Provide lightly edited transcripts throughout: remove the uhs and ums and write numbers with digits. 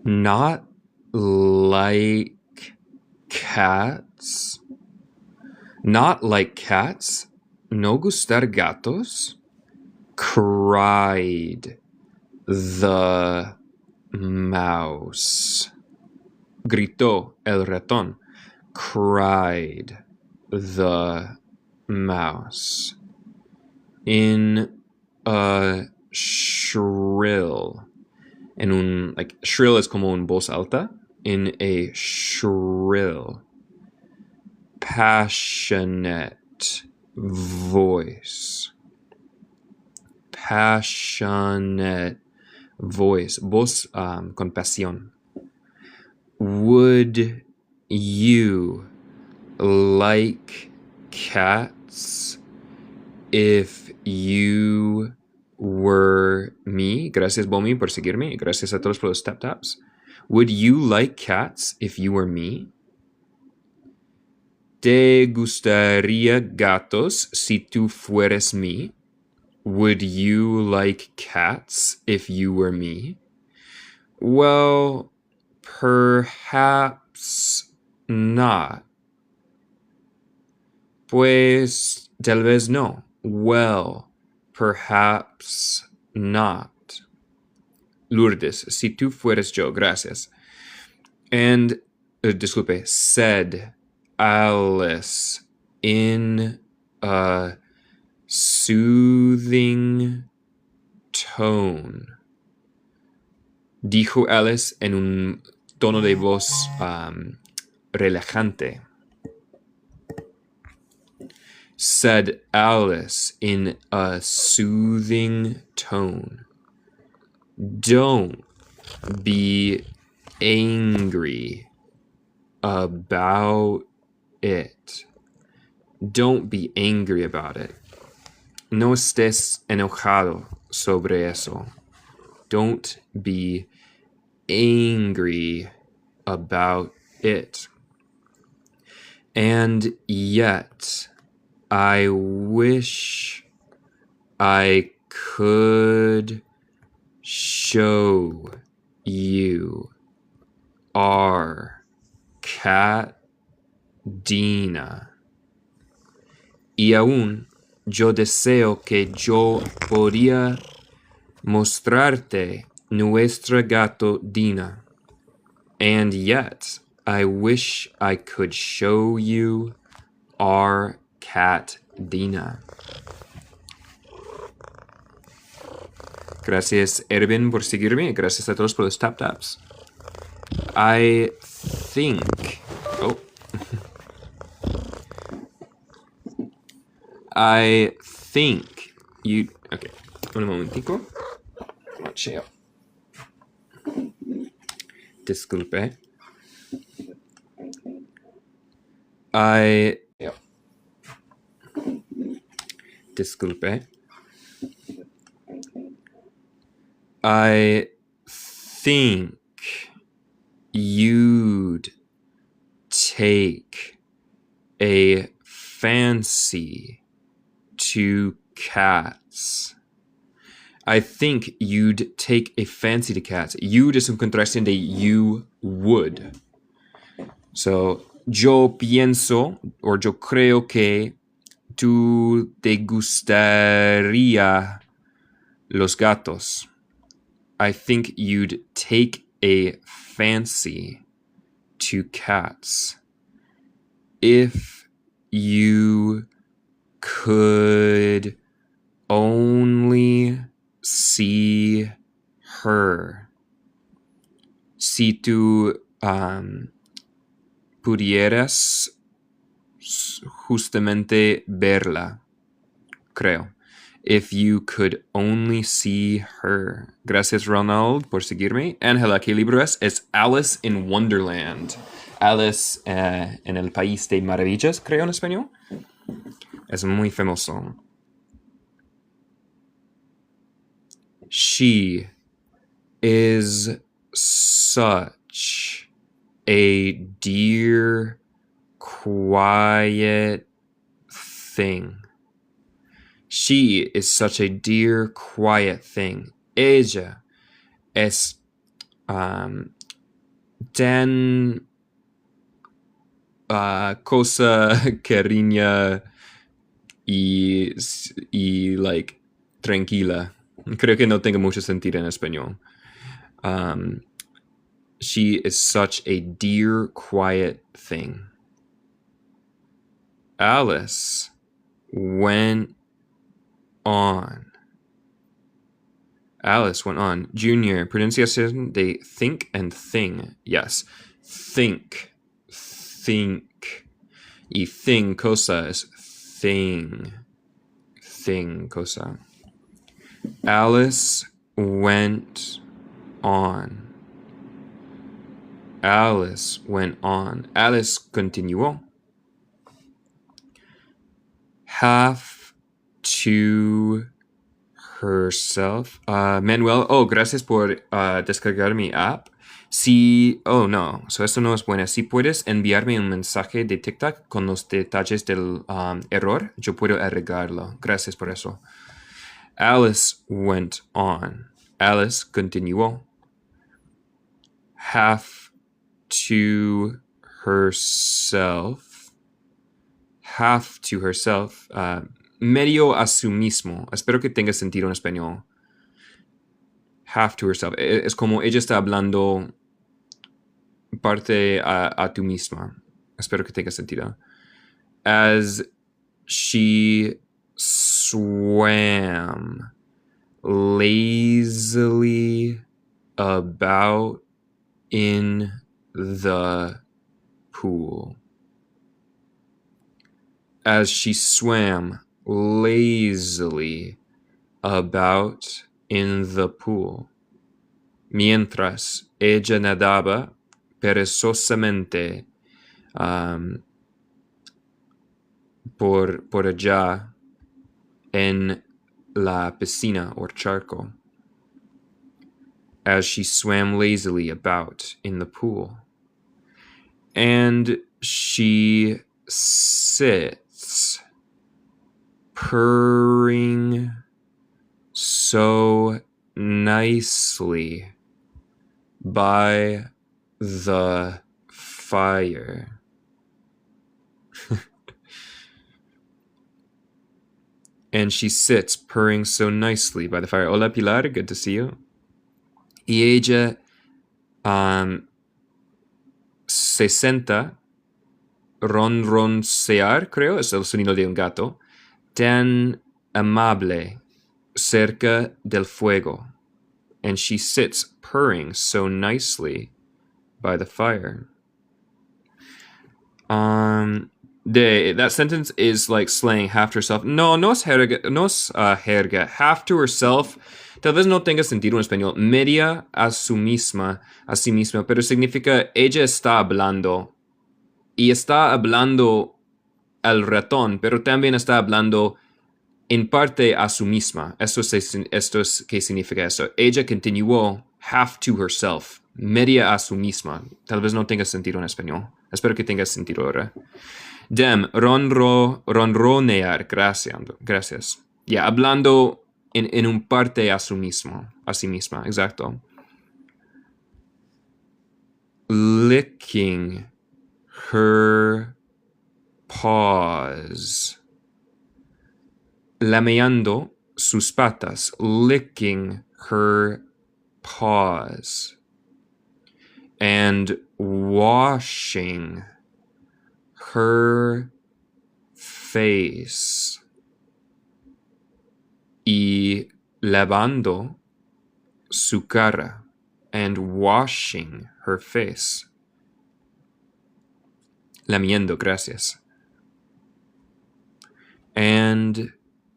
Not like cats. Not like cats. No gustar gatos. Cried the mouse. Gritó el ratón. Cried the mouse. In a shrill. Shrill es como un voz alta. In a shrill, passionate voice. Passionate voice. Voz con pasión. Would you like cats if you were me? Gracias, Bomi, por seguirme. Gracias a todos por los tap taps. Would you like cats if you were me? ¿Te gustaría gatos si tú fueras me? Would you like cats if you were me? Well, perhaps not. Pues tal vez no. Well, perhaps not. Lourdes, si tú fueras yo, gracias. And, disculpe, said Alice in a soothing tone. Dijo Alice en un tono de voz relajante. Said Alice in a soothing tone. Don't be angry about it. Don't be angry about it. No estés enojado sobre eso. Don't be angry about it. And yet, I wish I could show you our cat Dina. Y aún yo deseo que yo podía mostrarte nuestra gato Dina. And yet, I wish I could show you our cat Dina. Gracias, Erwin, por seguirme. Gracias a todos por los tap taps. I think... Oh. I think you... Okay, un momentico. Cheo. Disculpe. Disculpe. I think you'd take a fancy to cats. I think you'd take a fancy to cats. You'd es un contracción de you would. So, yo pienso, or yo creo que tú te gustaría los gatos. I think you'd take a fancy to cats. If you could only see her. Si tú pudieras justamente verla, creo. If you could only see her. Gracias, Ronald, por seguirme. Ángela, ¿qué libro es? Es Alice in Wonderland. Alice en el País de Maravillas, creo en español. Es muy famoso. She is such a dear, quiet thing. She is such a dear, quiet thing. Ella es tan cosa cariña y like tranquila. Creo que no tenga mucho sentido en español. She is such a dear, quiet thing. Alice went on. Alice went on. Junior, pronunciación de think and thing. Yes. Think. Think. Y thing, cosa es thing. Thing, cosa. Alice went on. Alice went on. Alice continuó. Have to herself. Manuel, gracias por descargar mi app. Si, no, esto no es bueno. Si puedes enviarme un mensaje de TikTok con los detalles del error, yo puedo arreglarlo. Gracias por eso. Alice went on. Alice continuó. Have to herself. Have to herself. Medio a sí mismo. Espero que tenga sentido en español. Have to herself. Es como ella está hablando parte a tú misma. Espero que tenga sentido. As she swam lazily about in the pool. As she swam lazily about in the pool. Mientras ella nadaba perezosamente por allá en la piscina or charco. As she swam lazily about in the pool. And she sits purring so nicely by the fire. And she sits purring so nicely by the fire. Hola Pilar, good to see you. Y ella se sienta ronroncear, creo, es el sonido de un gato, tan amable cerca del fuego. And she sits purring so nicely by the fire. That sentence is like slang have to herself. No es jerga. Have to herself. Tal vez no tenga sentido en español. Media a sí misma, pero significa ella está hablando. Y está hablando al ratón, pero también está hablando en parte a sí misma. Esto es ¿qué significa eso? Ella continuó have to herself. Media a sí misma. Tal vez no tenga sentido en español. Espero que tenga sentido ahora. Dem, ronronear. Gracias. Ya, hablando en un parte a sí misma. Exacto. Licking her paws. Lameando sus patas. Licking her paws. And washing her face. Y lavando su cara. And washing her face. Lamiendo, gracias. And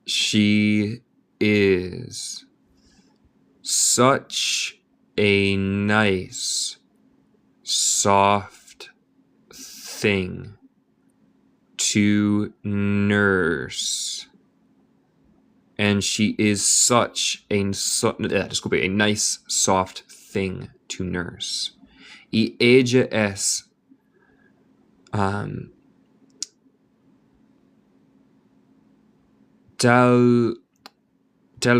she is such a nice, soft thing to nurse. And she is such a nice, soft thing to nurse. Y ella es tal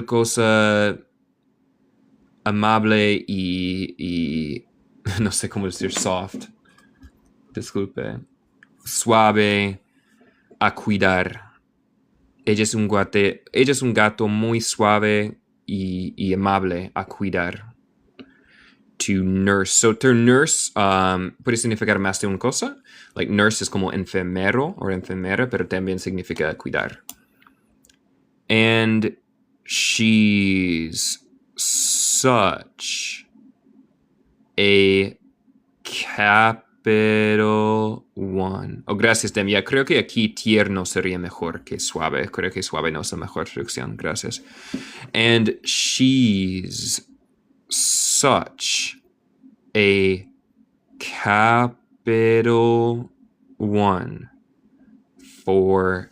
cosa amable y no sé cómo decir soft. Disculpe. Suave a cuidar. Ella es un gato muy suave y amable a cuidar. To nurse. So to nurse puede significar más de una cosa. Like nurse es como enfermero o enfermera, pero también significa cuidar. And she's such a capital one. Oh, gracias, Dem. Ya creo que aquí tierno sería mejor que suave. Creo que suave no es la mejor traducción. Gracias. And she's such a capital one for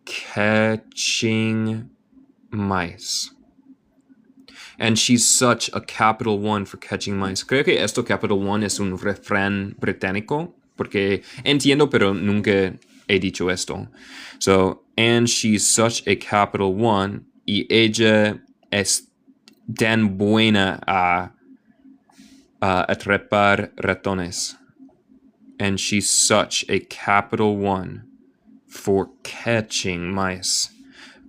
catching mice. And she's such a capital one for catching mice. Creo que esto capital one es un refrán británico, porque entiendo, pero nunca he dicho esto. So, and she's such a capital one, y ella es tan buena a atrapar ratones. And she's such a capital one for catching mice.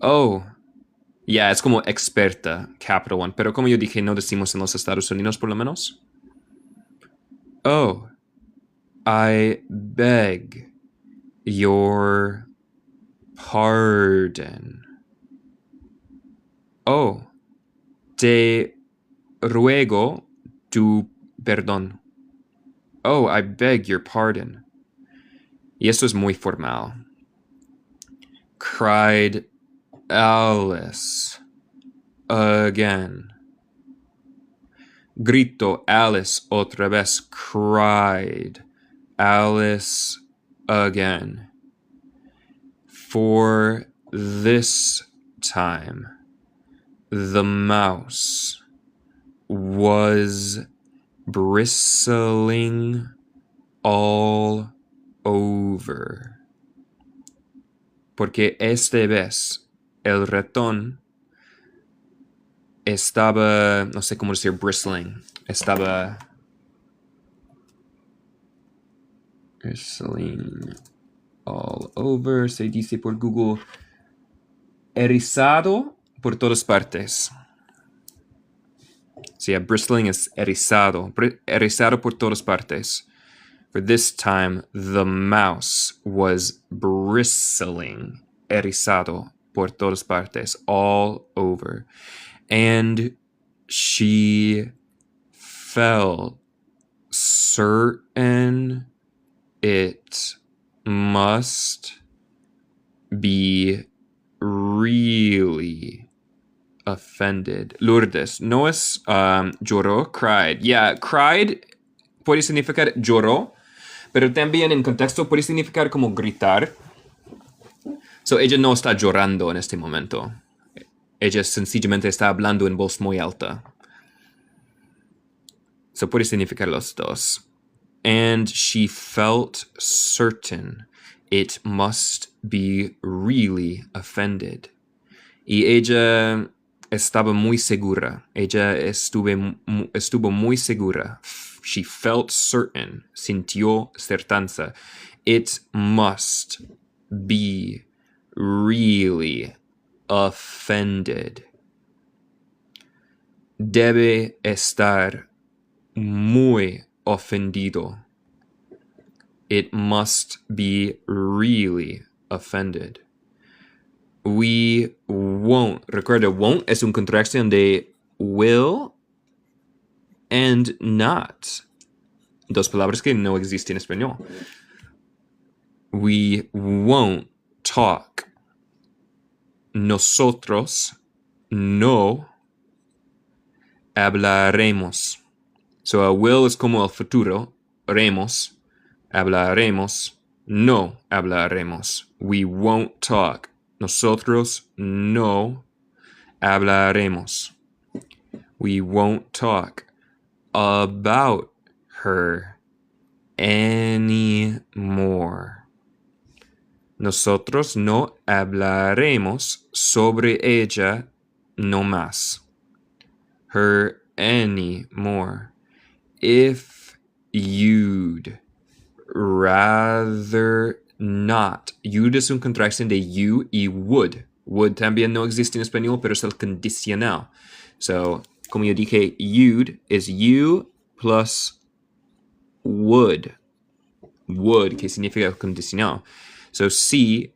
Oh, yeah, es como experta, capital one. Pero como yo dije, no decimos en los Estados Unidos por lo menos. Oh, I beg your pardon. Oh, te ruego tu perdón. Oh, I beg your pardon. Y esto es muy formal. Cried Alice again. Gritó Alice otra vez. Cried Alice again. For this time, the mouse was bristling all over. Porque esta vez el ratón estaba, no sé cómo decir bristling, estaba bristling all over, se dice por Google, erizado por todas partes. Sí, bristling es erizado por todas partes. For this time, the mouse was bristling, erizado por todas partes, all over. And she felt certain it must be really offended. Lourdes, no es lloró, cried. Yeah, cried puede significar lloró, pero también en contexto puede significar como gritar. So ella no está llorando en este momento. Ella sencillamente está hablando en voz muy alta. So puede significar los dos. And she felt certain it must be really offended. Y ella estaba muy segura. Ella estuvo muy segura. She felt certain. Sintió certeza. It must be really offended. Debe estar muy ofendido. It must be really offended. We won't. Recuerda, won't es una contracción de will and not. Dos palabras que no existen en español. We won't talk. Nosotros no hablaremos. So a will es como el futuro. Remos. Hablaremos. No hablaremos. We won't talk. Nosotros no hablaremos. We won't talk about her anymore. Nosotros no hablaremos sobre ella no más. Her anymore. If you'd rather not. You'd es una contracción de you y would. Would también no existe en español, pero es el condicional. So, como yo dije, you'd is you plus would. Would, que significa condicional. So, si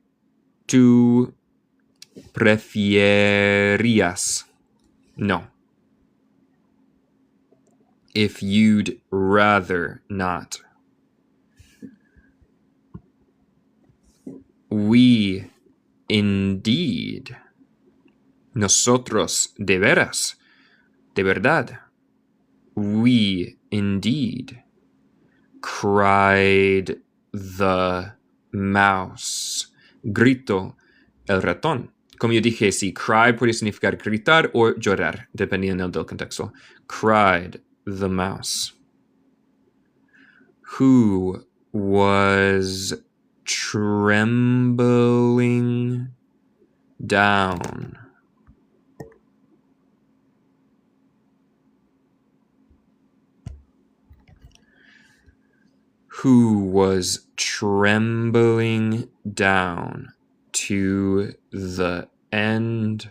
tú prefierías. No. If you'd rather not. We indeed. Nosotros de veras. De verdad. We indeed. Cried the mouse. Grito el ratón. Como yo dije, si cry puede significar gritar o llorar, dependiendo del contexto. Cried the mouse. Who was trembling down. Who was trembling down to the end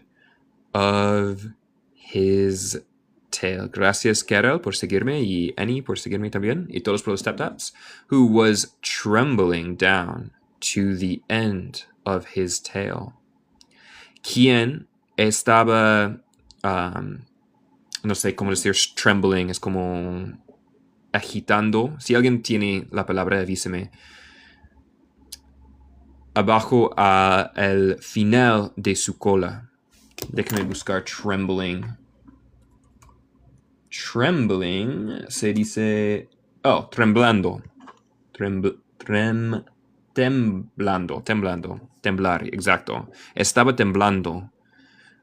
of his tail. Gracias, Carol, por seguirme, y Annie por seguirme también, y todos por los tap-taps. Who was trembling down to the end of his tail. ¿Quién estaba, no sé cómo decir trembling, es como agitando? Si alguien tiene la palabra, avíseme. Abajo al final de su cola. Déjame buscar trembling. Trembling se dice... Oh, temblando. Temblando. Temblar, exacto. Estaba temblando.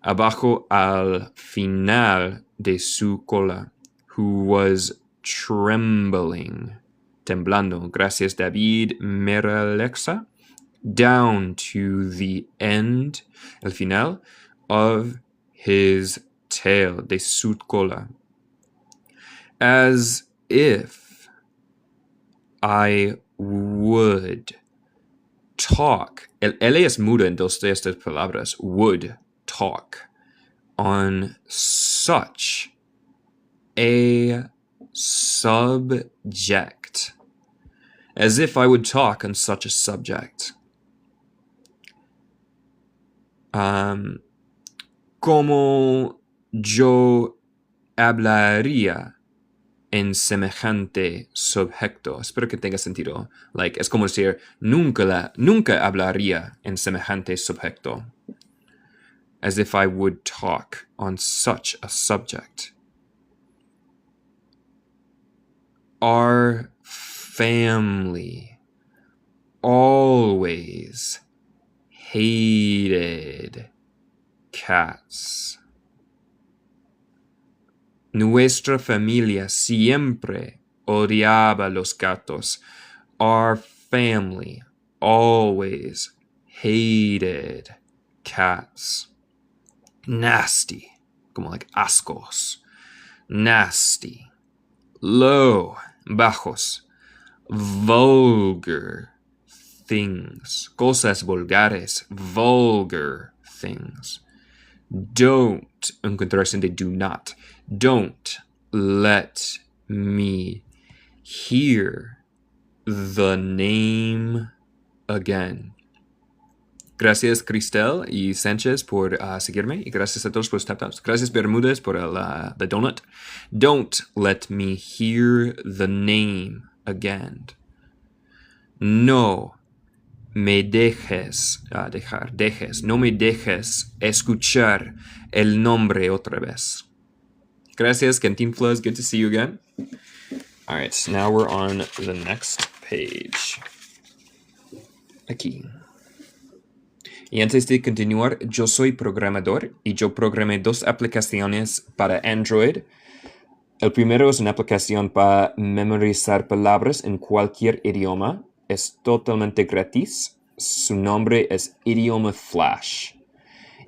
Abajo al final de su cola. Who was trembling. Temblando. Gracias, David Meralexa. Down to the end, el final, of his tail, de su cola. As if I would talk. El L es muda en dos de estas palabras. Would talk on such a subject. As if I would talk on such a subject. Como yo hablaría en semejante sujeto. Espero que tenga sentido. Like, es como decir, nunca hablaría en semejante sujeto. As if I would talk on such a subject. Our family always hated cats. Nuestra familia siempre odiaba los gatos. Our family always hated cats. Nasty, como like ascos. Nasty. Low, bajos. Vulgar things. Cosas vulgares. Vulgar things. Don't, en contracción de do not. Don't let me hear the name again. Gracias, Cristel y Sánchez, por seguirme. Y gracias a todos por los tap-taps. Gracias, Bermúdez, por the donut. Don't let me hear the name again. No me dejes, no me dejes escuchar el nombre otra vez. Gracias, Cantinflas. Good to see you again. All right, so now we're on the next page. Aquí. Y antes de continuar, yo soy programador y yo programé dos aplicaciones para Android. El primero es una aplicación para memorizar palabras en cualquier idioma. Es totalmente gratis. Su nombre es Idioma Flash.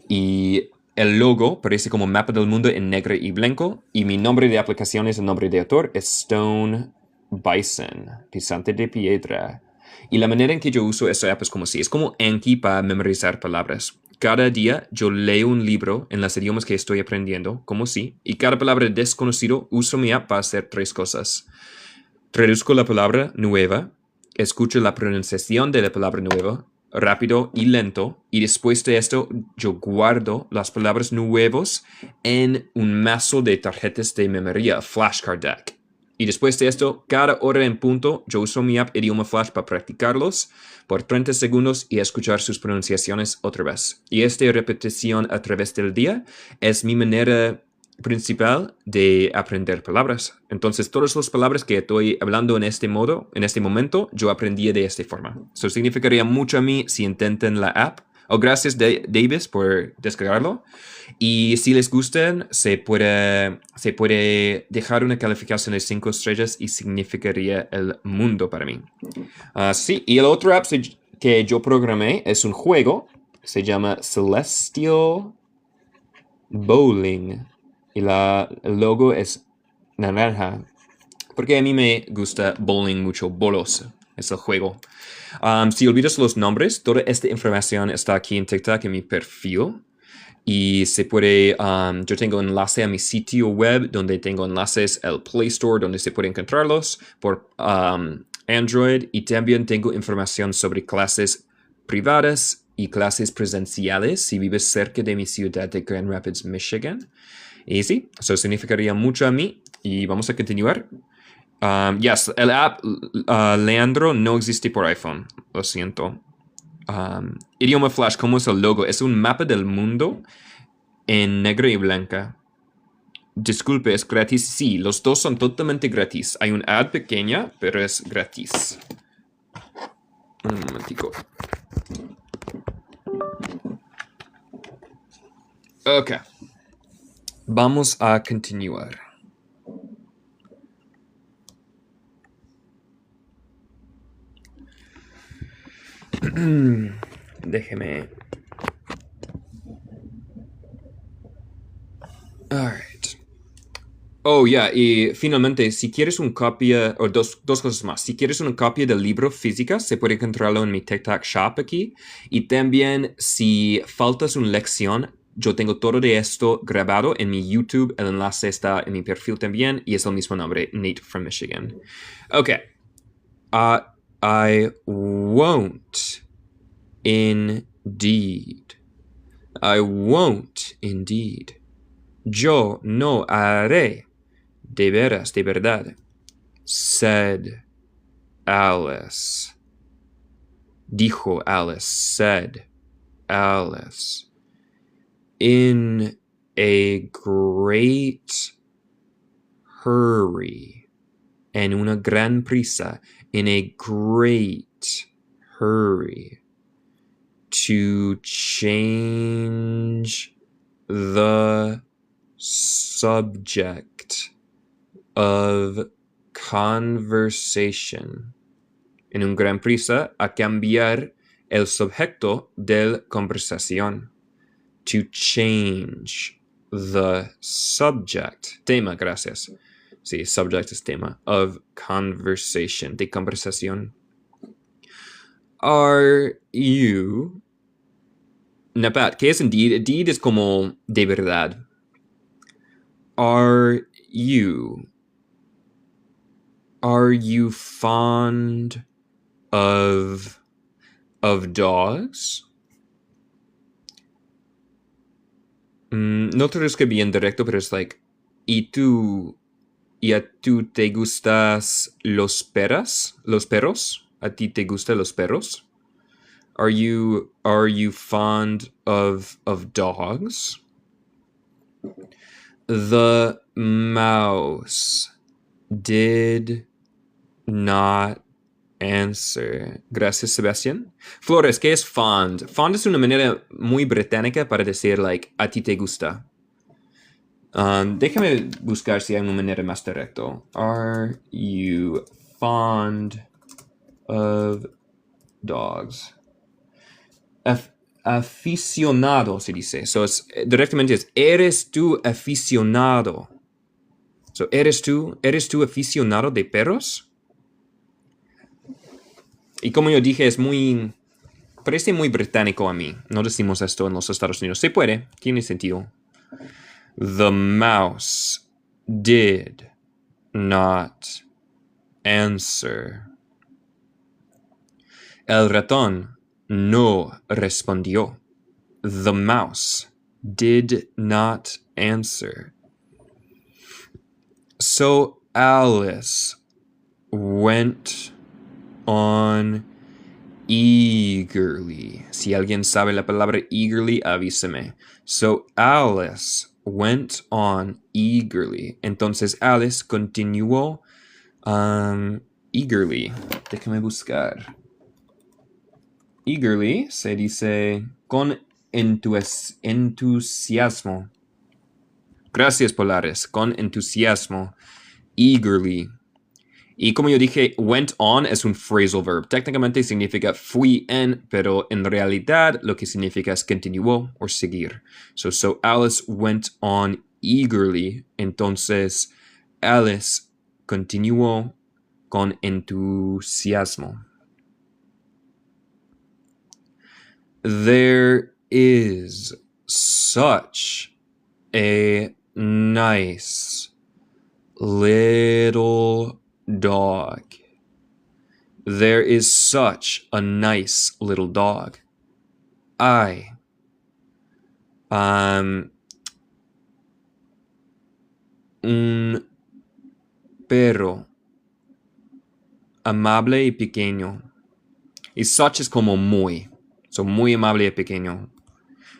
Y el logo parece como mapa del mundo en negro y blanco. Y mi nombre de aplicación es el nombre de autor, es Stone Bison, pisante de piedra. Y la manera en que yo uso esta app es como si, es como Anki para memorizar palabras. Cada día yo leo un libro en los idiomas que estoy aprendiendo, como si, y cada palabra desconocido uso mi app para hacer 3 cosas. Traduzco la palabra nueva, escucho la pronunciación de la palabra nueva, rápido y lento, y después de esto yo guardo las palabras nuevas en un mazo de tarjetas de memoria, flashcard deck. Y después de esto, cada hora en punto, yo uso mi app Idioma Flash para practicarlos por 30 segundos y escuchar sus pronunciaciones otra vez. Y esta repetición a través del día es mi manera principal de aprender palabras. Entonces, todas las palabras que estoy hablando en este modo, en este momento, yo aprendí de esta forma. Eso significaría mucho a mí si intentan la app. Gracias, Davis, por descargarlo. Y si les gustan, se puede dejar una calificación de 5 estrellas y significaría el mundo para mí. Sí, y el otro app que yo programé es un juego. Se llama Celestial Bowling. Y el logo es naranja. Porque a mí me gusta bowling mucho. Bolos es el juego. Si olvidas los nombres, toda esta información está aquí en TikTok en mi perfil. Y se puede, yo tengo enlace a mi sitio web donde tengo enlaces al Play Store donde se puede encontrarlos por Android. Y también tengo información sobre clases privadas y clases presenciales si vives cerca de mi ciudad de Grand Rapids, Michigan. Y sí, eso significaría mucho a mí. Y vamos a continuar. Yes, el app Leandro no existe por iPhone. Lo siento. Idioma Flash, ¿cómo es el logo? Es un mapa del mundo en negro y blanca. Disculpe, ¿es gratis? Sí, los dos son totalmente gratis. Hay un ad pequeña, pero es gratis. Un momentico. Ok. Vamos a continuar. Déjeme. Alright. Oh, yeah, y finalmente, si quieres una copia, o dos cosas más. Si quieres una copia del libro física, se puede encontrarlo en mi TikTok Shop aquí. Y también, si faltas una lección, yo tengo todo de esto grabado en mi YouTube. El enlace está en mi perfil también. Y es el mismo nombre, Nate from Michigan. Ok. I won't. Indeed. I won't, indeed. Yo no haré. De veras, de verdad. Said Alice. Dijo Alice. Said Alice. In a great hurry. En una gran prisa. In a great hurry. To change the subject of conversation. En un gran prisa a cambiar el sujeto de conversación. To change the subject. Tema, gracias. Sí, subject es tema. Of conversation. De conversación. Are you... Napat, ¿qué es indeed? Indeed es como de verdad. Are you fond of dogs? No te lo escribí bien directo, pero es like, ¿y a tú te gustas los perros? ¿A ti te gustan los perros? Are you fond of dogs? The mouse did not answer. Gracias, Sebastián. Flores, ¿qué es fond? Fond es una manera muy británica para decir, like, a ti te gusta. Déjame buscar si hay una manera más directa. Are you fond of dogs? Aficionado se dice. So directamente es, ¿eres tú aficionado? So, ¿eres tú aficionado de perros? Y como yo dije, parece muy británico a mí. No decimos esto en los Estados Unidos. Se puede, tiene sentido. The mouse did not answer. El ratón no respondió. The mouse did not answer. So Alice went on eagerly. Si alguien sabe la palabra eagerly, avísame. So Alice went on eagerly. Entonces Alice continuó eagerly. Déjame buscar. Eagerly se dice con entusiasmo. Gracias, Polares. Con entusiasmo. Eagerly. Y como yo dije, went on es un phrasal verb. Técnicamente significa fui en, pero en realidad lo que significa es continuó o seguir. So Alice went on eagerly. Entonces, Alice continuó con entusiasmo. There is such a nice little dog. There is such a nice little dog. Un perro amable y pequeño. Y such es como muy. So muy amable y pequeño.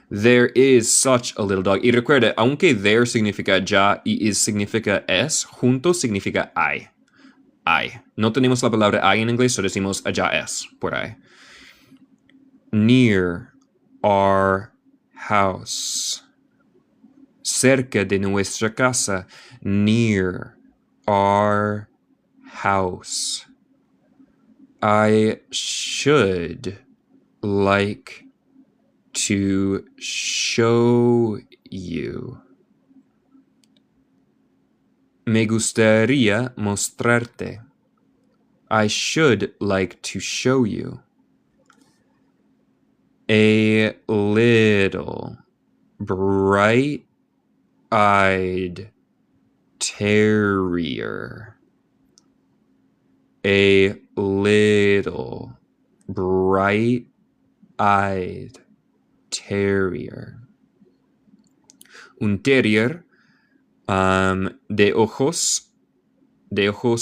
There is such a little dog. Y recuerda, aunque there significa ya y is significa es, juntos significa hay. Hay. No tenemos la palabra hay en inglés, so decimos allá es, por ahí. Near our house. Cerca de nuestra casa. Near our house. I should like to show you. Me gustaría mostrarte. I should like to show you. A little bright-eyed terrier. A little bright-eyed terrier. Un terrier de ojos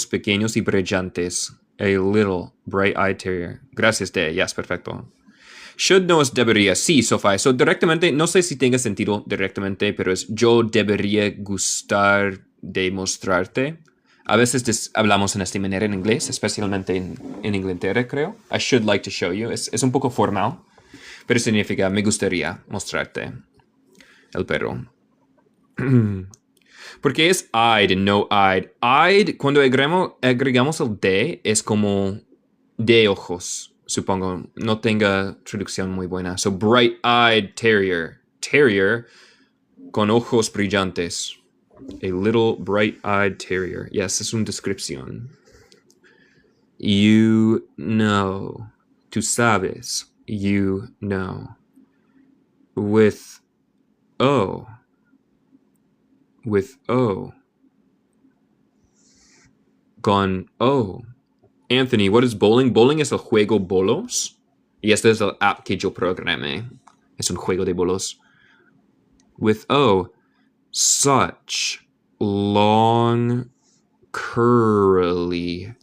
pequeños y brillantes. A little bright-eyed terrier. Gracias, De. Yes, perfecto. Should no es debería. Sí, Sofía. So, directamente, no sé si tenga sentido directamente, pero es yo debería gustar de mostrarte. A veces hablamos en esta manera en inglés, especialmente en Inglaterra, creo. I should like to show you. Es un poco formal, pero significa me gustaría mostrarte. El perro. Porque es eyed y no eyed. Eyed, cuando agregamos el de, es como de ojos, supongo. No tenga traducción muy buena. So, bright-eyed terrier. Terrier con ojos brillantes. A little bright-eyed terrier. Yes, es una descripción. You know. Tú sabes. You know. With O. With O. Con O. Anthony, what is bowling? Bowling es el juego bolos. Y este es el app que yo programé. Es un juego de bolos. With O. Such long, curly,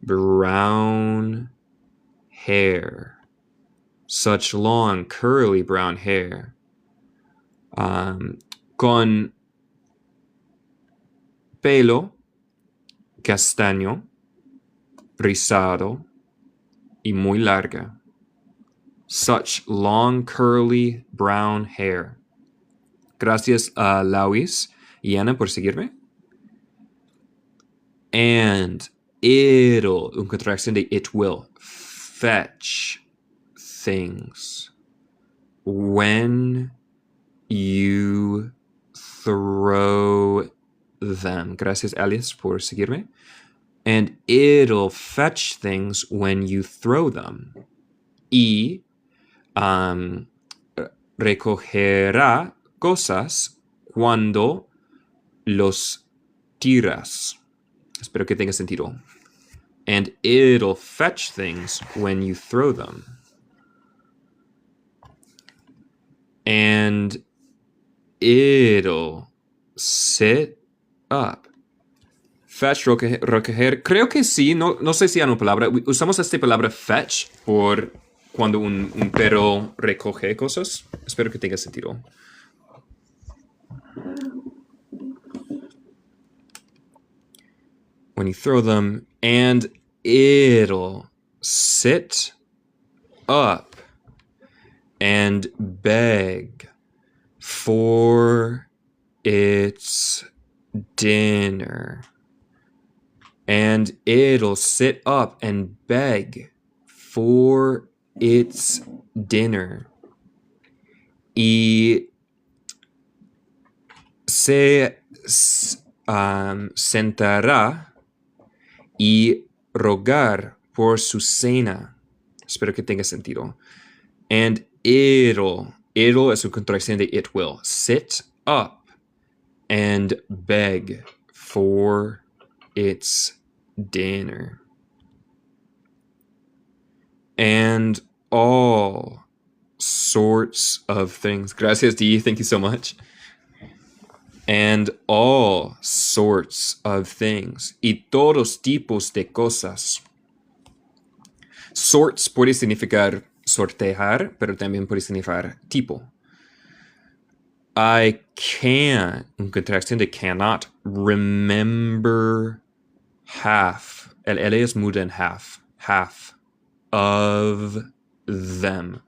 brown hair. Such long, curly, brown hair. Con pelo castaño, rizado y muy larga. Such long, curly, brown hair. Gracias a Lauis y Ana por seguirme. And it'll, una contracción de it will, fetch things when you throw them. Gracias, Alice, por seguirme. And it'll fetch things when you throw them. Y recogerá cosas cuando los tiras. Espero que tenga sentido. And it'll fetch things when you throw them. And it'll sit up. Fetch, recoger. Creo que sí. No sé si hay una palabra. Usamos esta palabra fetch por cuando un perro recoge cosas. Espero que tenga sentido. When you throw them, and it'll sit up and beg for its dinner. And it'll sit up and beg for its dinner. Y se sentará y rogar por su cena. Espero que tenga sentido. And it'll es una contracción de it will. Sit up and beg for its dinner. And all sorts of things. Gracias, Dee. Thank you so much. And all sorts of things. Y todos tipos de cosas. Sorts puede significar sortear, pero también puede significar tipo. I can't, una contracción de cannot, remember half. El L es muda en half. Half of them.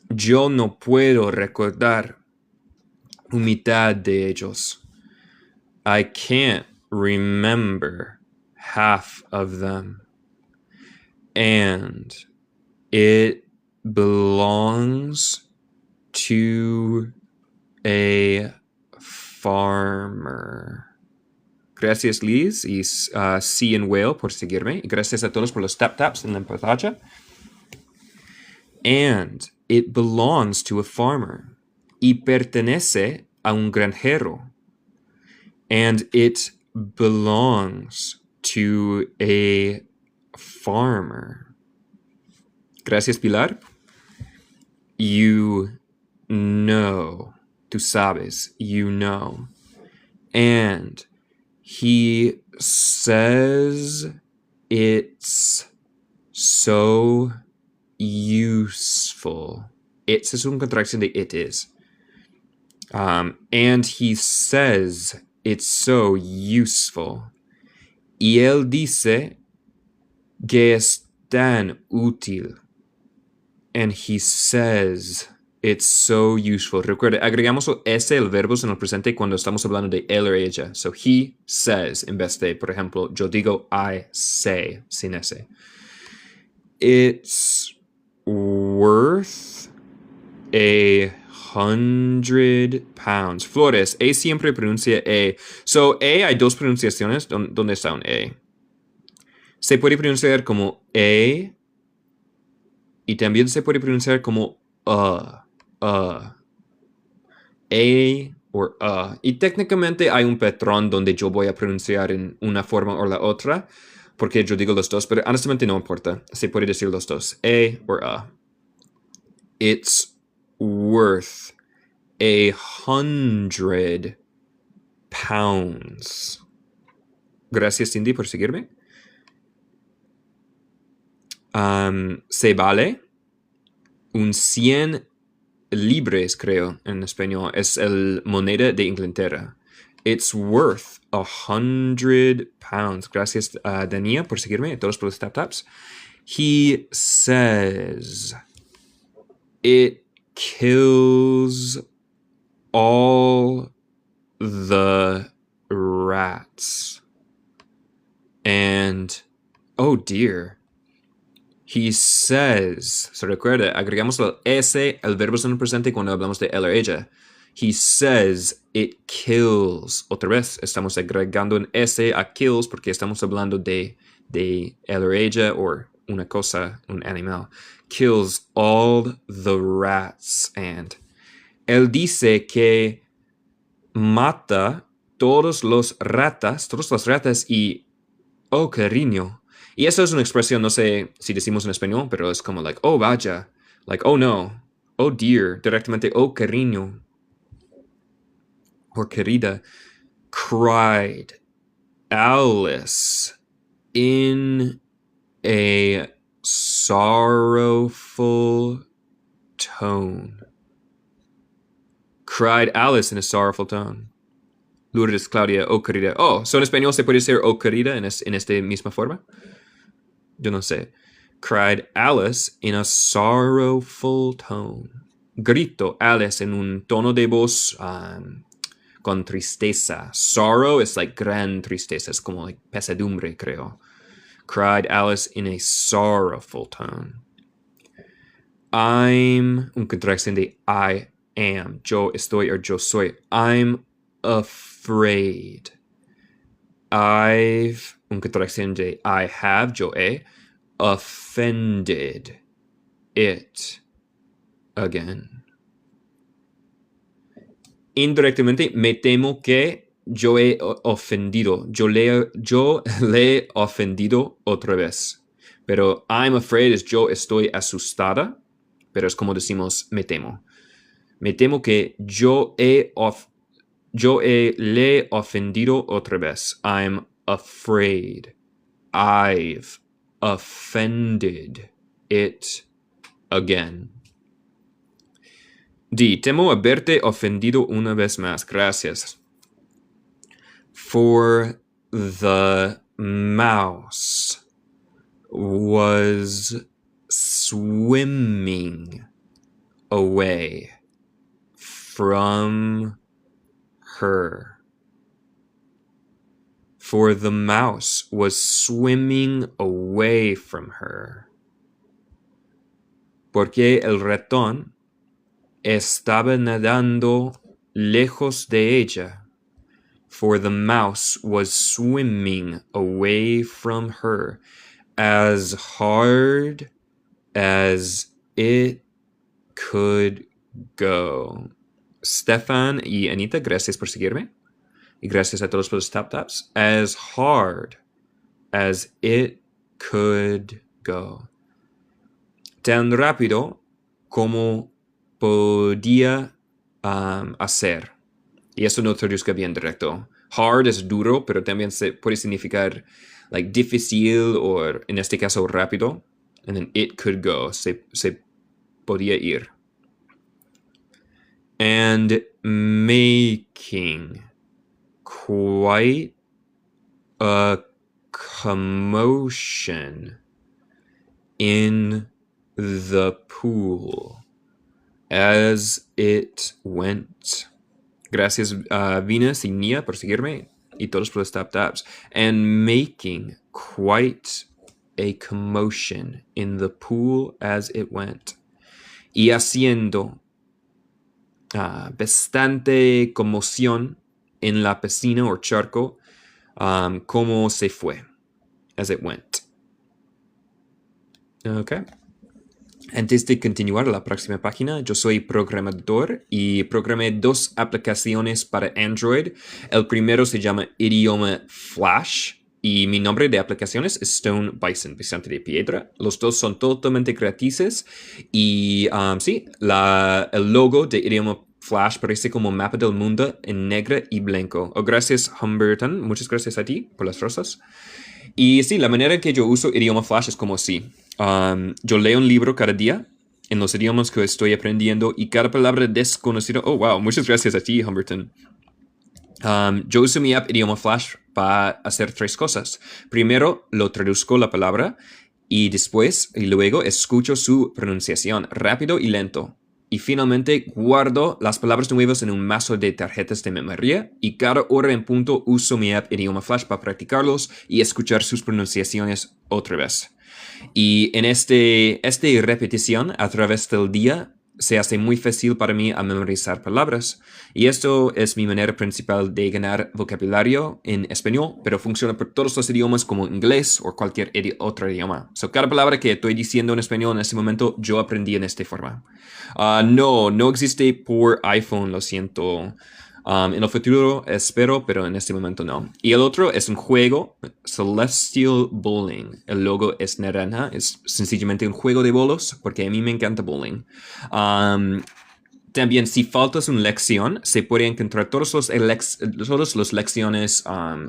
Yo no puedo recordar mitad de ellos. I can't remember half of them. And it belongs to a farmer. Gracias, Liz, y C and Whale por seguirme. Y gracias a todos por los tap-taps en la pantalla. And it belongs to a farmer. Y pertenece a un granjero. And it belongs to a farmer. Gracias, Pilar. You know. Tú sabes. You know. And he says it's so useful. It's es una contracción de it is. And he says it's so useful. Y él dice que es tan útil. And he says it's so useful. Recuerde, agregamos el verbo en el presente cuando estamos hablando de él o ella. So he says en vez de, por ejemplo, yo digo I say sin ese. It's worth 100 pounds. Flores, A siempre pronuncia E. So, A hay dos pronunciaciones. ¿Dónde está un E? Se puede pronunciar como E y también se puede pronunciar como A o Y técnicamente hay un patrón donde yo voy a pronunciar en una forma o la otra, porque yo digo los dos, pero honestamente no importa. Se puede decir los dos, A o A. It's worth 100 pounds. Gracias, Cindy, por seguirme. Se vale un 100 libras, creo, en español. Es el moneda de Inglaterra. It's worth 100 pounds. Gracias, Dania, por seguirme. Todos por los tap-taps. He says it kills all the rats. And, oh dear, he says, se recuerda, agregamos el S, el verbo en el presente cuando hablamos de él o ella. He says it kills. Otra vez, estamos agregando un S a kills porque estamos hablando de él o ella o una cosa, un animal. Kills all the rats. And él dice que mata todas las ratas y oh, cariño. Y eso es una expresión, no sé si decimos en español, pero es como like, oh, vaya. Like, oh, no. Oh, dear. Directamente, oh, cariño. Or querida. Cried Alice in a sorrowful tone. Cried Alice in a sorrowful tone. Lourdes, Claudia, oh, querida. Oh, ¿so en español se puede decir oh, querida en esta misma forma? Yo no sé. Cried Alice in a sorrowful tone. Grito Alice en un tono de voz con tristeza. Sorrow es like gran tristeza. Es como like pesadumbre, creo. Cried Alice in a sorrowful tone. I'm, un contracción de I am. Yo estoy o yo soy. I'm afraid. I've, un contracción de I have, yo he. Offended it again. Indirectamente, me temo que yo he ofendido. Yo le he ofendido otra vez. Pero I'm afraid es yo estoy asustada. Pero es como decimos me temo. Me temo que le he ofendido otra vez. I'm afraid. I've offended it again. D. Temo haberte ofendido una vez más. Gracias. For the mouse was swimming away from her. For the mouse was swimming away from her. Porque el ratón estaba nadando lejos de ella. For the mouse was swimming away from her as hard as it could go. Stefan y Anita, gracias por seguirme. Y gracias a todos por los tap-taps. As hard as it could go. Tan rápido como podía hacer. Y eso no traduzca bien directo. Hard es duro, pero también se puede significar like difícil o en este caso rápido. And then it could go. Se podía ir. And making quite a commotion in the pool as it went. Gracias Venus y Nia por seguirme y todos por los tap-taps. And making quite a commotion in the pool as it went. Y haciendo bastante conmoción en la piscina o charco como se fue. As it went. Okay. Antes de continuar a la próxima página, yo soy programador y programé 2 aplicaciones para Android. El primero se llama Idioma Flash y mi nombre de aplicaciones es Stone Bison, Bisonte de Piedra. Los dos son totalmente gratis y sí, el logo de Idioma Flash parece como un mapa del mundo en negro y blanco. Oh, gracias Humberton, muchas gracias a ti por las rosas. Y sí, la manera que yo uso Idioma Flash es como así. Yo leo un libro cada día en los idiomas que estoy aprendiendo y cada palabra desconocida. Oh, wow, muchas gracias a ti, Humberton. Yo uso mi app Idioma Flash para hacer 3 cosas. Primero, lo traduzco la palabra y luego escucho su pronunciación rápido y lento. Y finalmente guardo las palabras nuevas en un mazo de tarjetas de memoria y cada hora en punto uso mi app Idioma Flash para practicarlos y escuchar sus pronunciaciones otra vez. Y en esta repetición a través del día se hace muy fácil para mí a memorizar palabras. Y esto es mi manera principal de ganar vocabulario en español, pero funciona por todos los idiomas como inglés o cualquier otro idioma. So, cada palabra que estoy diciendo en español en este momento, yo aprendí en esta forma. No existe por iPhone, lo siento. En el futuro espero, pero en este momento no. Y el otro es un juego, Celestial Bowling. El logo es naranja, es sencillamente un juego de bolos, porque a mí me encanta bowling. También, si faltas una lección, se puede encontrar todas las lecciones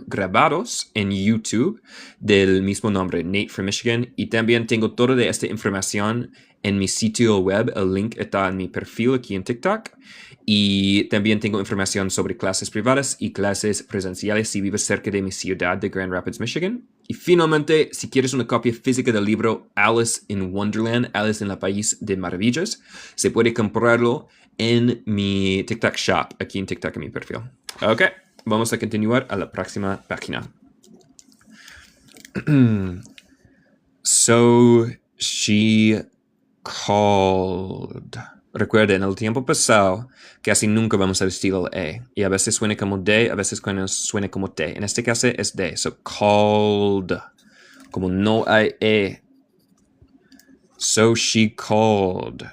grabados en YouTube del mismo nombre, Nate from Michigan. Y también tengo toda esta información en mi sitio web. El link está en mi perfil aquí en TikTok. Y también tengo información sobre clases privadas y clases presenciales si vives cerca de mi ciudad de Grand Rapids, Michigan. Y finalmente, si quieres una copia física del libro Alice in Wonderland, Alice en el País de Maravillas, se puede comprarlo en mi TikTok shop, aquí en TikTok en mi perfil. Ok, vamos a continuar a la próxima página. So, she called. Recuerden, en el tiempo pasado, casi nunca vamos a decir el E. Y a veces suena como D, a veces suena como T. En este caso es D. So, called. Como no hay E. So, she called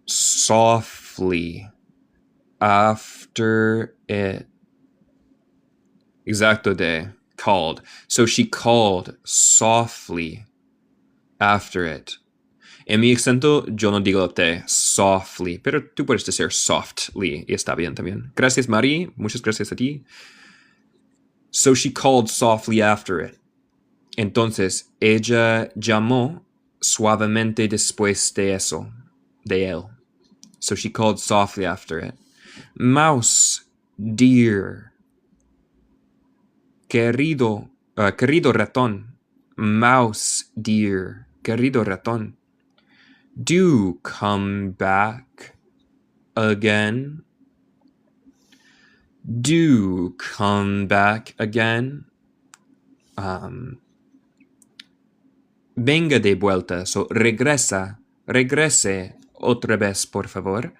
softly after it. Exacto de called. So, she called softly after it. En mi acento, yo no digo T, softly, pero tú puedes decir softly y está bien también. Gracias, Mari. Muchas gracias a ti. So she called softly after it. Entonces, ella llamó suavemente después de eso, de él. So she called softly after it. Mouse, dear. Querido ratón. Mouse, dear. Querido ratón. Do come back again. Do come back again. Venga de vuelta. So, regrese otra vez, por favor.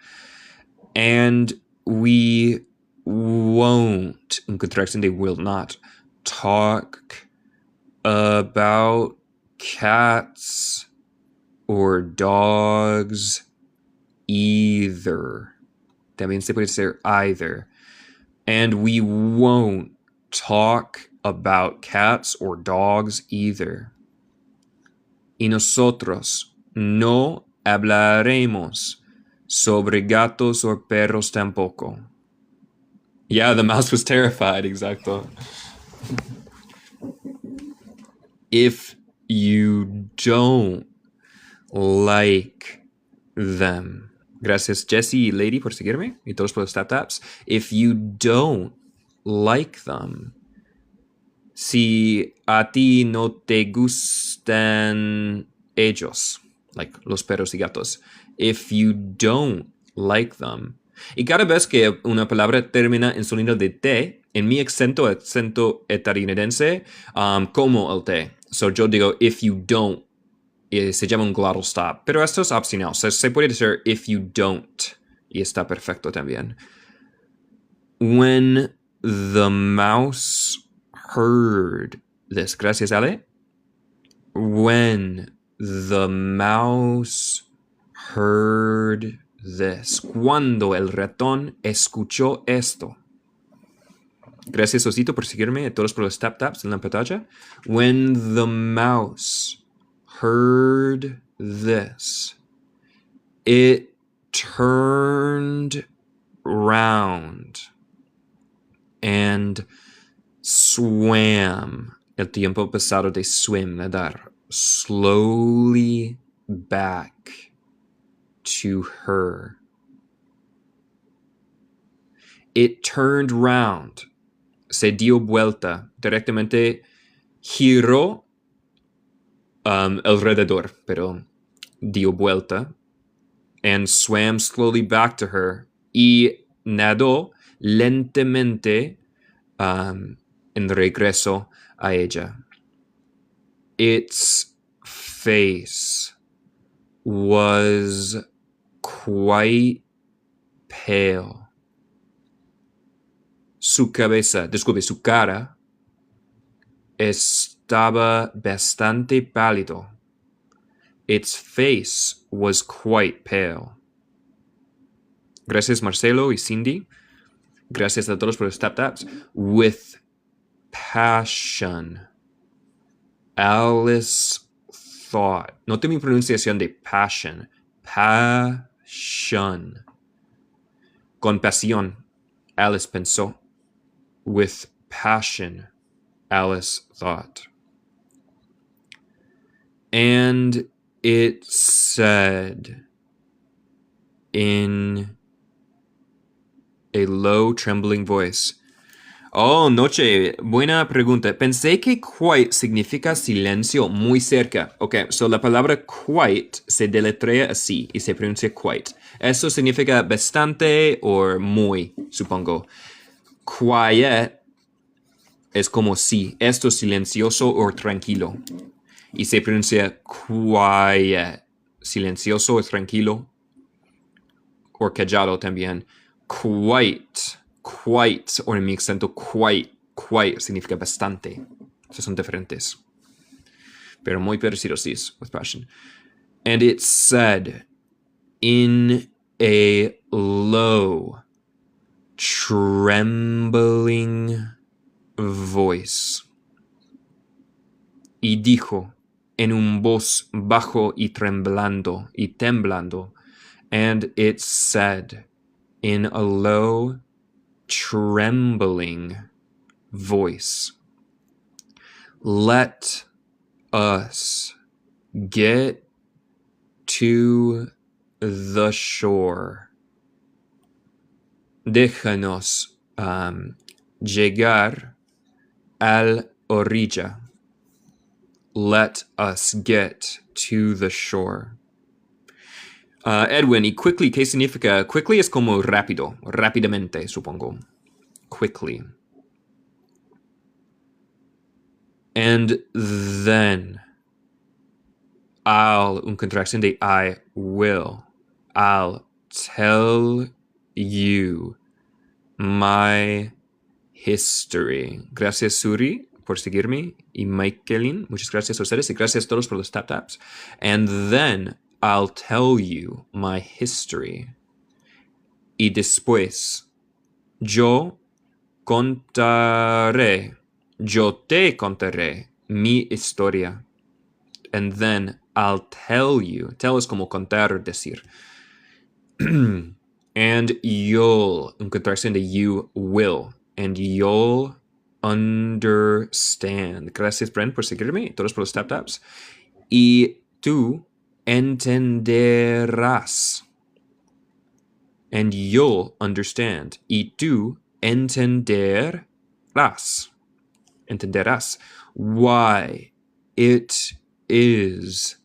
And we won't, in contraction they will not, talk about cats or dogs either. También se puede decir either. And we won't talk about cats or dogs either. Y nosotros no hablaremos sobre gatos o perros tampoco. Yeah, the mouse was terrified, exacto. If you don't like them. Gracias, Jessie y Lady, por seguirme y todos por los tap-taps. If you don't like them, si a ti no te gustan ellos, like los perros y gatos, if you don't like them. Y cada vez que una palabra termina en sonido de T, en mi acento estadounidense, como el T. So yo digo, if you don't, se llama un glottal stop. Pero esto es opcional. Se puede decir, if you don't, y está perfecto también. When the mouse heard this. Gracias, Ale. When the mouse heard this. Cuando el ratón escuchó esto. Gracias, Osito, por seguirme. Todos por los tap-taps en la pantalla. When the mouse heard this, it turned round and swam. El tiempo pasado de swim, nadar. Slowly back to her. It turned round. Se dio vuelta. Directamente giró alrededor, pero dio vuelta. And swam slowly back to her. Y nadó lentamente en regreso a ella. Its face was quite pale. Su cara estaba bastante pálido. Its face was quite pale. Gracias Marcelo y Cindy. Gracias a todos por los tap-taps. With passion. Alice thought. Note mi pronunciación de passion. Passion. Con pasión. Alice pensó. With passion. Alice thought. And it said in a low, trembling voice. Oh, noche, buena pregunta. Pensé que quite significa silencio muy cerca. Ok, so la palabra quite se deletrea así y se pronuncia quite. Eso significa bastante o muy, supongo. Quiet es como si, esto silencioso o tranquilo. Y se pronuncia quiet, silencioso o tranquilo. O callado también. Quite, o en mi acento quite significa bastante. Esos son diferentes. Pero muy parecidos, with passion. And it said in a low, trembling voice. Y dijo en un voz bajo y temblando. And it said in a low, trembling voice, let us get to the shore. Déjanos llegar al orilla. Let us get to the shore. Edwin, y quickly, ¿qué significa? Quickly es como rápido, rápidamente, supongo. Quickly. And then, un contracción de I will. I'll tell you my history. Gracias, Suri, por seguirme. Y Michaelin, muchas gracias a ustedes. Y gracias a todos por los tap-taps. And then I'll tell you my history. Y después, yo te contaré mi historia. And then I'll tell you. Tell es como contar o decir. And you'll, un contracción de you will. And you'll understand. Gracias, Brent, por seguirme. Todos por los tap-taps. Y tú entenderás. And you'll understand. Y tú entenderás. Why it is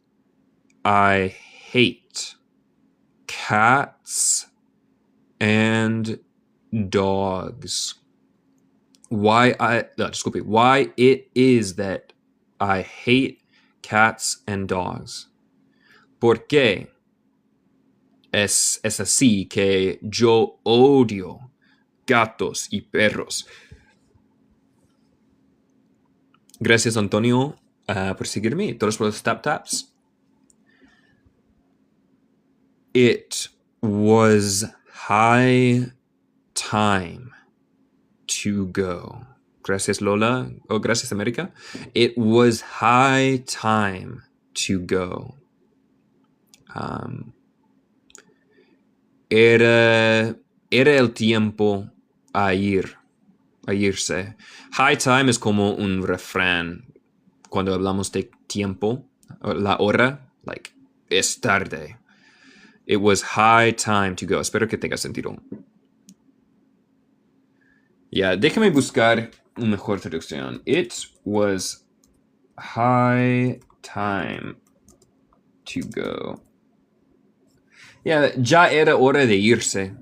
I hate cats and dogs. Why it is that I hate cats and dogs. ¿Por qué es así que yo odio gatos y perros? Gracias, Antonio, por seguirme. Todos por los tap-taps. It was high time to go. Gracias, Lola. Oh, gracias, América. It was high time to go. Era el tiempo a irse. High time es como un refrán cuando hablamos de tiempo, la hora, like, es tarde. It was high time to go. Espero que tenga sentido. Déjame buscar una mejor traducción. It was high time to go. Ya era hora de irse.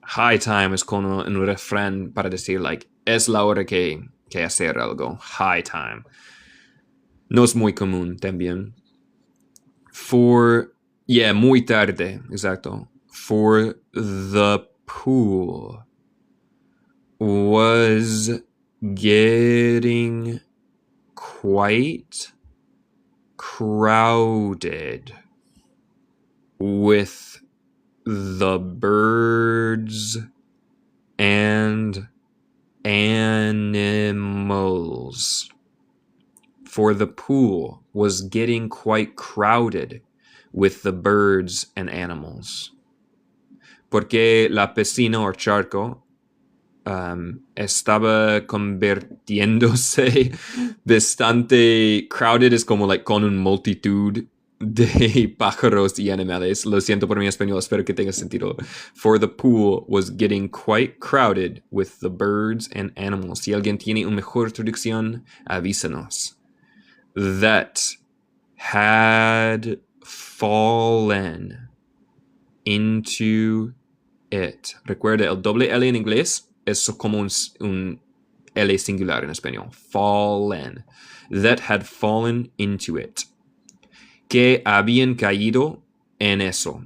High time es como un refrán para decir, like, es la hora que hacer algo. High time. No es muy común también. For Yeah, muy tarde, exacto. For the pool was getting quite crowded with the birds and animals. For the pool was getting quite crowded with the birds and animals. Porque la piscina o charco estaba convirtiéndose bastante crowded, es como like con una multitud de pájaros y animales. Lo siento por mi español, espero que tenga sentido. For the pool was getting quite crowded with the birds and animals. Si alguien tiene una mejor traducción, avísanos. That had fallen into it. Recuerda, el doble L en inglés es como un L singular en español. Fallen. That had fallen into it. Que habían caído en eso.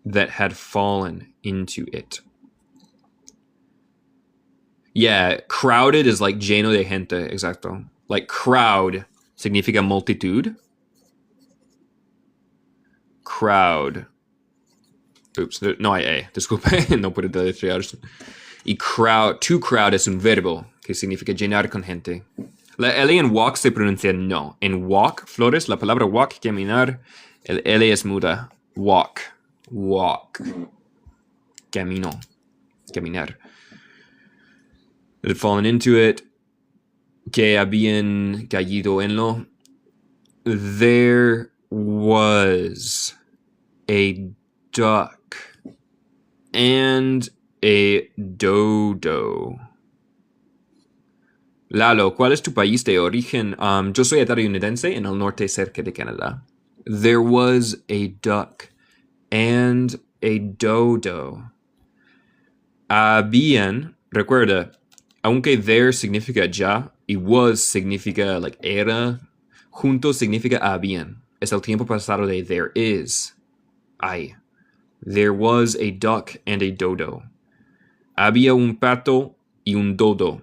That had fallen into it. Yeah, crowded is like lleno de gente, exacto. Like crowd significa multitud. Crowd. Oops, no hay E, disculpe, no puedo deletrear. Y crowd, to crowd es un verbo que significa llenar con gente. La L en walk se pronuncia no. En walk, Flores, la palabra walk, caminar, el L es muda. Walk, walk. Camino, caminar. Had fallen into it, que habían caído en lo. There was a duck and a dodo. Lalo, ¿cuál es tu país de origen? Yo soy estadounidense en el norte cerca de Canadá. There was a duck and a dodo. Habían, recuerda, aunque there significa ya y was significa like era, juntos significa habían. Es el tiempo pasado de there is. Hay. There was a duck and a dodo. Había un pato y un dodo.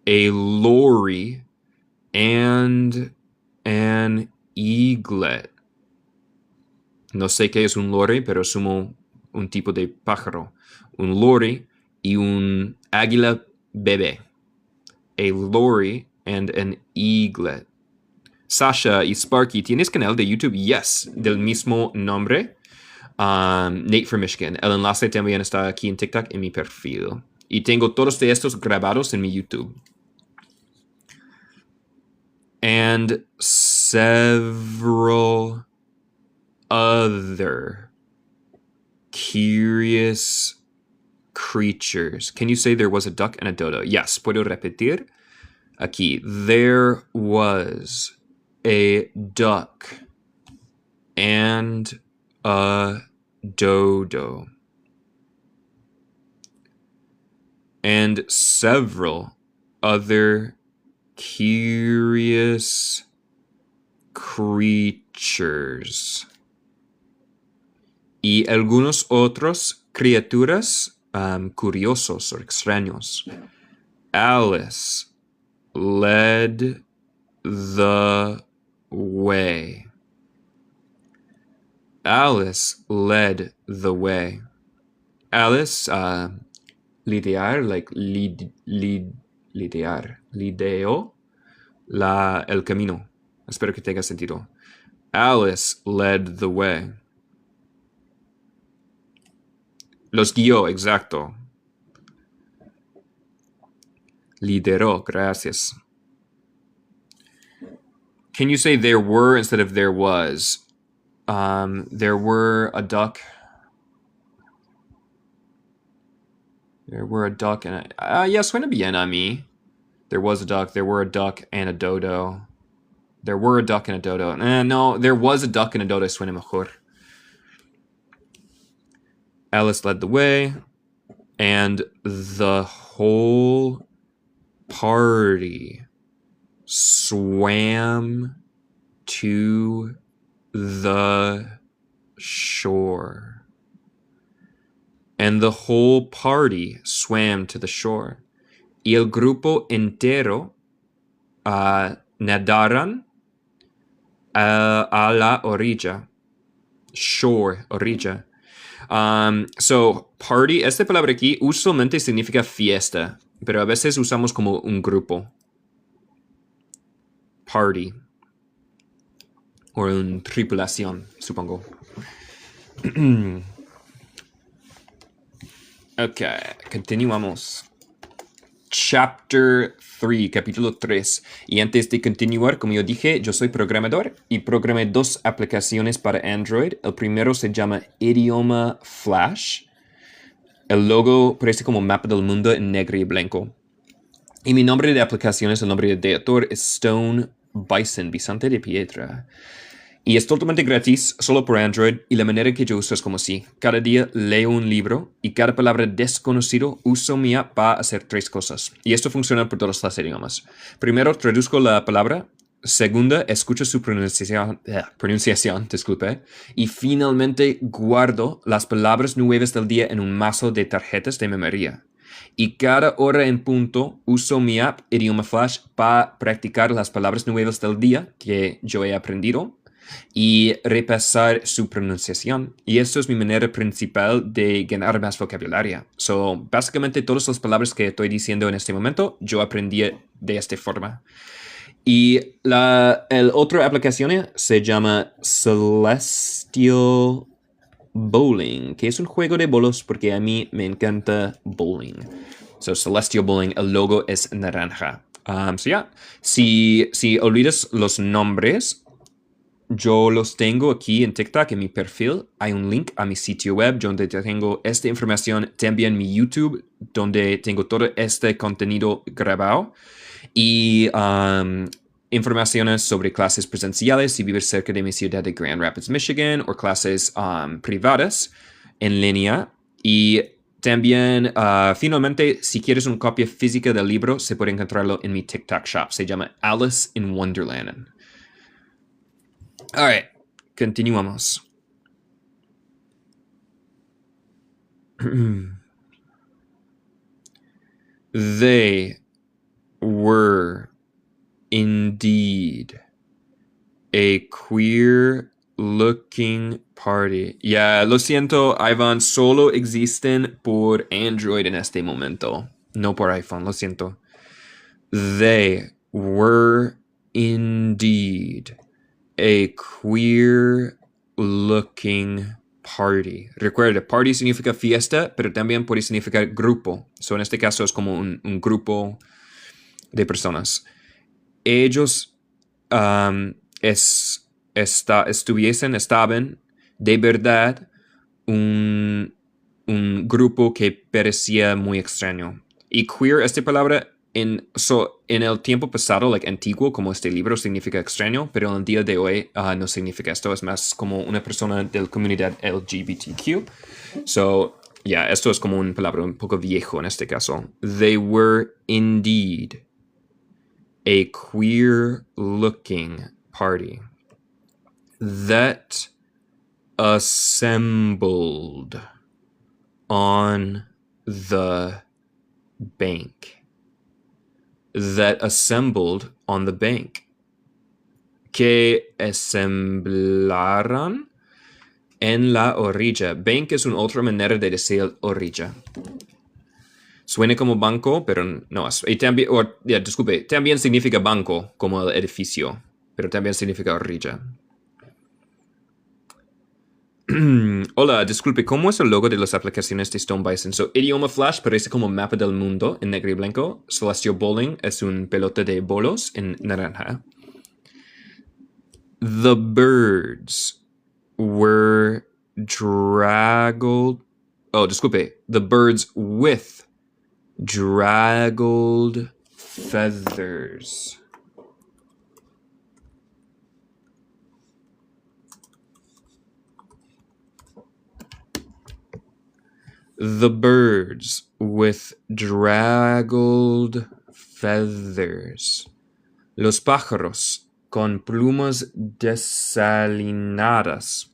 A lorry and an eaglet. No sé qué es un lorry, pero asumo un tipo de pájaro. Un lorry y un águila bebé. A lorry and an eaglet. Sasha y Sparky, ¿tienes canal de YouTube? Yes, del mismo nombre. Nate from Michigan. El enlace también está aquí en TikTok en mi perfil. Y tengo todos de estos grabados en mi YouTube. And several other curious creatures. Can you say there was a duck and a dodo? Yes, puedo repetir. Aquí, there was a duck and a dodo. And several other curious creatures. Y algunos otros criaturas curiosos o extraños. Alice led the way. Alice led the way. Alice, lidear, like lidear, lideo el camino. Espero que tenga sentido. Alice led the way. Los guió, exacto. Lideró, gracias. Can you say there were instead of there was? There were a duck. There were a duck and a... yeah, suena bien a mí. There was a duck, there were a duck and a dodo. There were a duck and a dodo. No, there was a duck and a dodo, suena mejor. Alice led the way, and the whole party swam to the shore. And the whole party swam to the shore. Y el grupo entero nadaron a la orilla. Shore, orilla. So, party, esta palabra aquí usualmente significa fiesta, pero a veces usamos como un grupo. Party. O una tripulación, supongo. Ok, continuamos. Chapter 3, capítulo 3. Y antes de continuar, como yo dije, yo soy programador y programé 2 aplicaciones para Android. El primero se llama Idioma Flash. El logo parece como un mapa del mundo en negro y blanco. Y mi nombre de aplicación es el nombre de autor es Stone Bison, bisonte de piedra. Y es totalmente gratis, solo por Android, y la manera que yo uso es como así. Cada día leo un libro y cada palabra desconocido uso mi app para hacer 3 cosas. Y esto funciona por todos los idiomas. Primero, traduzco la palabra. Segunda, escucho su pronunciación, disculpe. Y finalmente, guardo las palabras nuevas del día en un mazo de tarjetas de memoria. Y cada hora en punto uso mi app Idioma Flash para practicar las palabras nuevas del día que yo he aprendido y repasar su pronunciación. Y esto es mi manera principal de ganar más vocabulario. So, básicamente todas las palabras que estoy diciendo en este momento, yo aprendí de esta forma. Y el otra aplicación se llama Celestial Bowling, que es un juego de bolos porque a mí me encanta bowling. So, Celestial Bowling, el logo es naranja. Si olvidas los nombres, yo los tengo aquí en TikTok, en mi perfil. Hay un link a mi sitio web donde tengo esta información. También mi YouTube, donde tengo todo este contenido grabado. Y informaciones sobre clases presenciales si vives cerca de mi ciudad de Grand Rapids, Michigan, o clases privadas en línea. Y también, finalmente, si quieres una copia física del libro, se puede encontrarlo en mi TikTok shop. Se llama Alice in Wonderland. All right, continuamos. They were indeed a queer-looking party. Ya, lo siento, Ivan, solo existen por Android en este momento, no por iPhone, lo siento. They were indeed a queer-looking party. Recuerda, party significa fiesta, pero también puede significar grupo. So, en este caso es como un grupo de personas. Ellos estaban de verdad un grupo que parecía muy extraño. Y queer, esta palabra, en el tiempo pasado, antiguo, como este libro, significa extraño, pero en el día de hoy no significa esto. Es más como una persona de la comunidad LGBTQ. So, esto es como una palabra un poco viejo en este caso. They were indeed a queer-looking party that assembled on the bank. That assembled on the bank. Que ensamblaron en la orilla. Bank es una otra manera de decir orilla. Suena como banco, pero no es. Y también, disculpe, también significa banco, como el edificio, pero también significa orilla. Hola, disculpe, ¿cómo es el logo de las aplicaciones de Stone Bison? So, Idioma Flash parece como un mapa del mundo en negro y blanco. Celestial Bowling es un pelota de bolos en naranja. The birds were draggled. Oh, disculpe. The birds with draggled feathers. The birds with draggled feathers. Los pájaros con plumas desalinadas.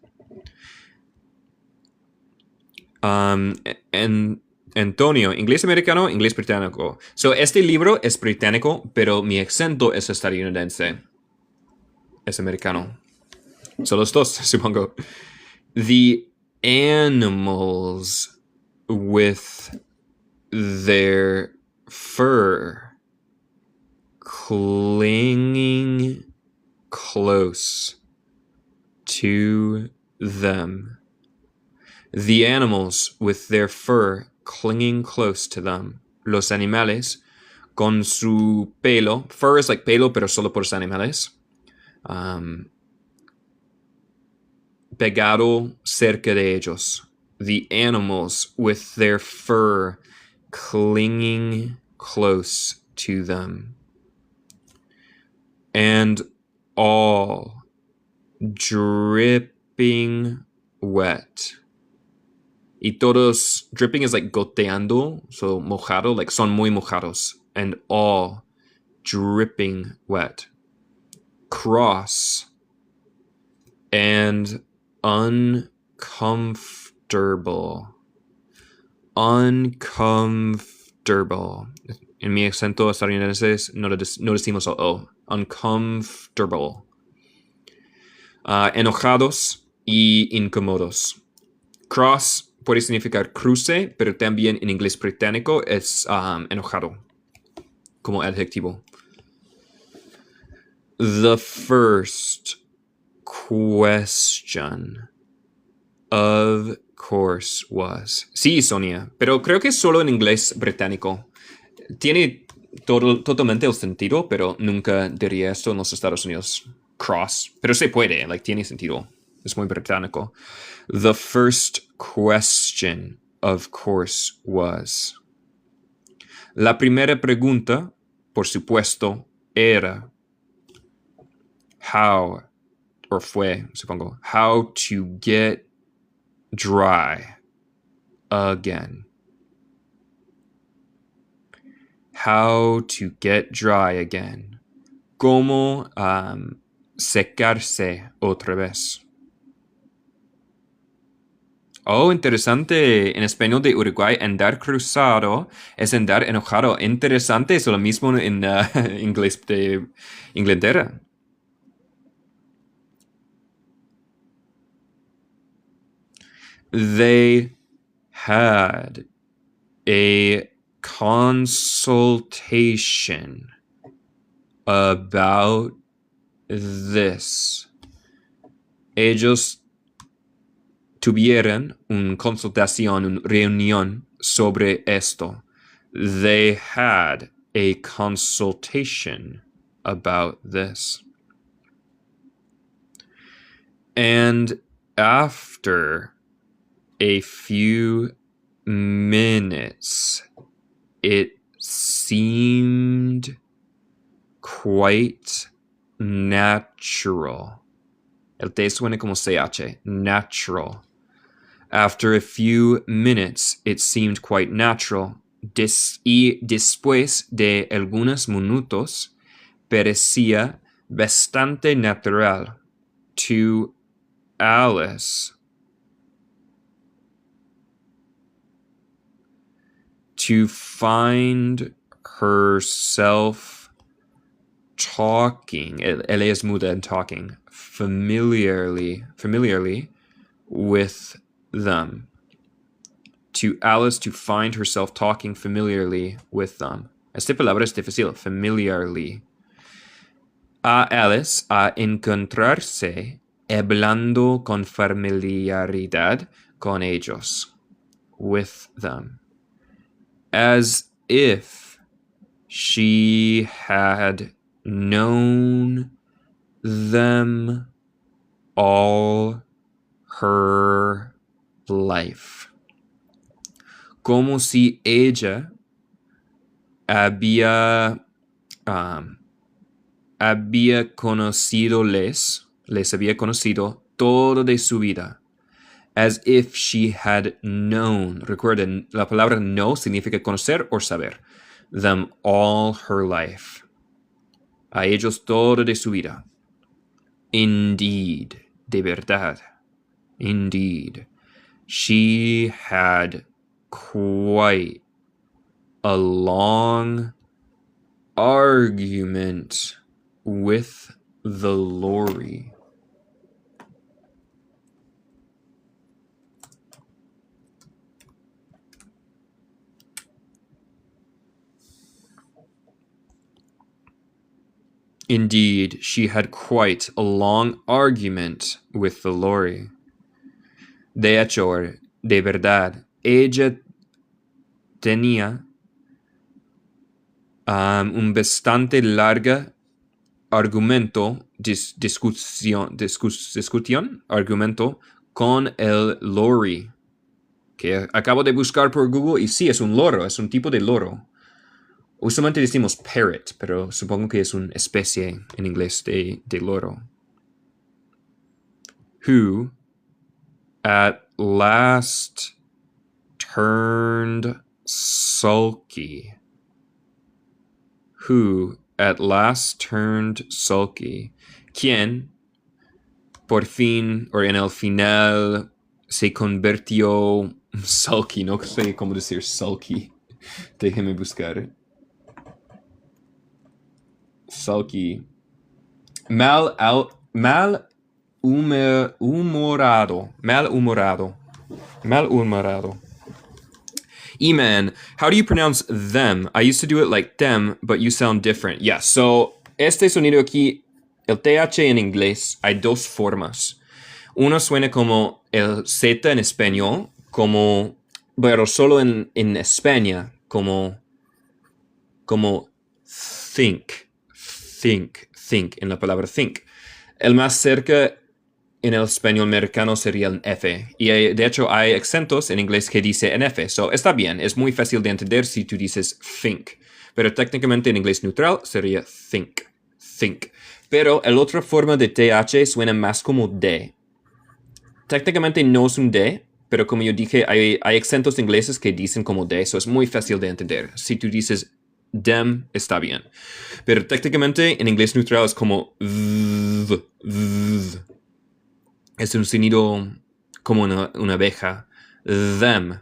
En Antonio, inglés americano, inglés británico. So, este libro es británico, pero mi acento es estadounidense. Es americano. Son los dos, supongo. The animals with their fur clinging close to them. The animals with their fur clinging close to them. Los animales con su pelo. Fur is like pelo, pero solo por los animales. Pegado cerca de ellos. The animals with their fur clinging close to them. And all dripping wet. Y todos, dripping is like goteando, so mojado, like son muy mojados. And all dripping wet. Cross and uncomfortable. Uncomfortable. En mi acento estadounidense no decimos o. Uncomfortable. Enojados y incómodos. Cross puede significar cruce, pero también en inglés británico es enojado como adjetivo. The first question, of course, was. Sí, Sonia, pero creo que es solo en inglés británico. Tiene totalmente el sentido, pero nunca diría esto en los Estados Unidos. Cross. Pero se puede, like, tiene sentido. Es muy británico. The first question, of course, was. La primera pregunta, por supuesto, era how, or fue, supongo, how to get dry again. How to get dry again. Cómo secarse otra vez. Oh, interesante. En español de Uruguay, andar cruzado es andar enojado. Interesante, es lo mismo en inglés de Inglaterra. They had a consultation about this. Ellos tuvieron una consultación, una reunión sobre esto. They had a consultation about this. And after a few minutes, it seemed quite natural. El T suena como CH, natural. After a few minutes, it seemed quite natural. Y después de algunos minutos, parecía bastante natural to Alice to find herself talking, ella es muda en talking, familiarly with them. To Alice to find herself talking familiarly with them. Esta palabra es difícil, familiarly. A Alice a encontrarse hablando con familiaridad con ellos. With them. As if she had known them all her life. Como si ella había conocido les había conocido todo de su vida. As if she had known. Recuerden, la palabra know significa conocer o saber. Them all her life. A ellos todo de su vida. Indeed. De verdad. Indeed. She had quite a long argument with the lorry. Indeed, she had quite a long argument with the lorry. De hecho, de verdad, ella tenía un bastante larga argumento, discusión, argumento con el lorry, que acabo de buscar por Google y sí, es un loro, es un tipo de loro. Usualmente decimos parrot, pero supongo que es una especie en inglés de loro. Who at last turned sulky. Who at last turned sulky. Quien por fin, o en el final, se convirtió sulky. No sé cómo decir sulky. Déjeme buscar. Sulky. Malhumorado. E-man, how do you pronounce them? I used to do it like them, but you sound different. Yeah, so este sonido aquí, el TH en inglés, hay dos formas. Uno suena como el Z en español, como, pero solo en España, como think, en la palabra think. El más cerca en el español americano sería el F. Y de hecho hay acentos en inglés que dice en F. So está bien, es muy fácil de entender si tú dices think. Pero técnicamente en inglés neutral sería think. Pero la otra forma de TH suena más como D. Técnicamente no es un D, pero como yo dije, hay acentos ingleses que dicen como D. Eso es muy fácil de entender. Si tú dices dem, está bien. Pero técnicamente en inglés neutral es como v. Es un sonido como una abeja. Them,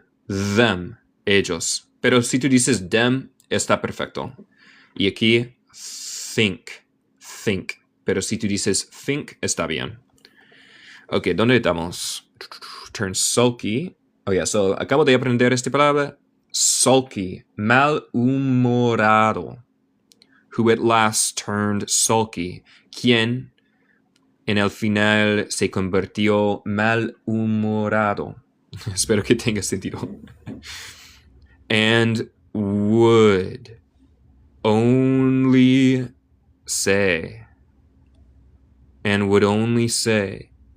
ellos. Pero si tú dices them, está perfecto. Y aquí, think. Pero si tú dices think, está bien. Ok, ¿dónde estamos? Turn sulky. Oh, yeah, so acabo de aprender esta palabra. Sulky, malhumorado. Who at last turned sulky. Quien en el final se convirtió malhumorado. Espero que tenga sentido. And would only say.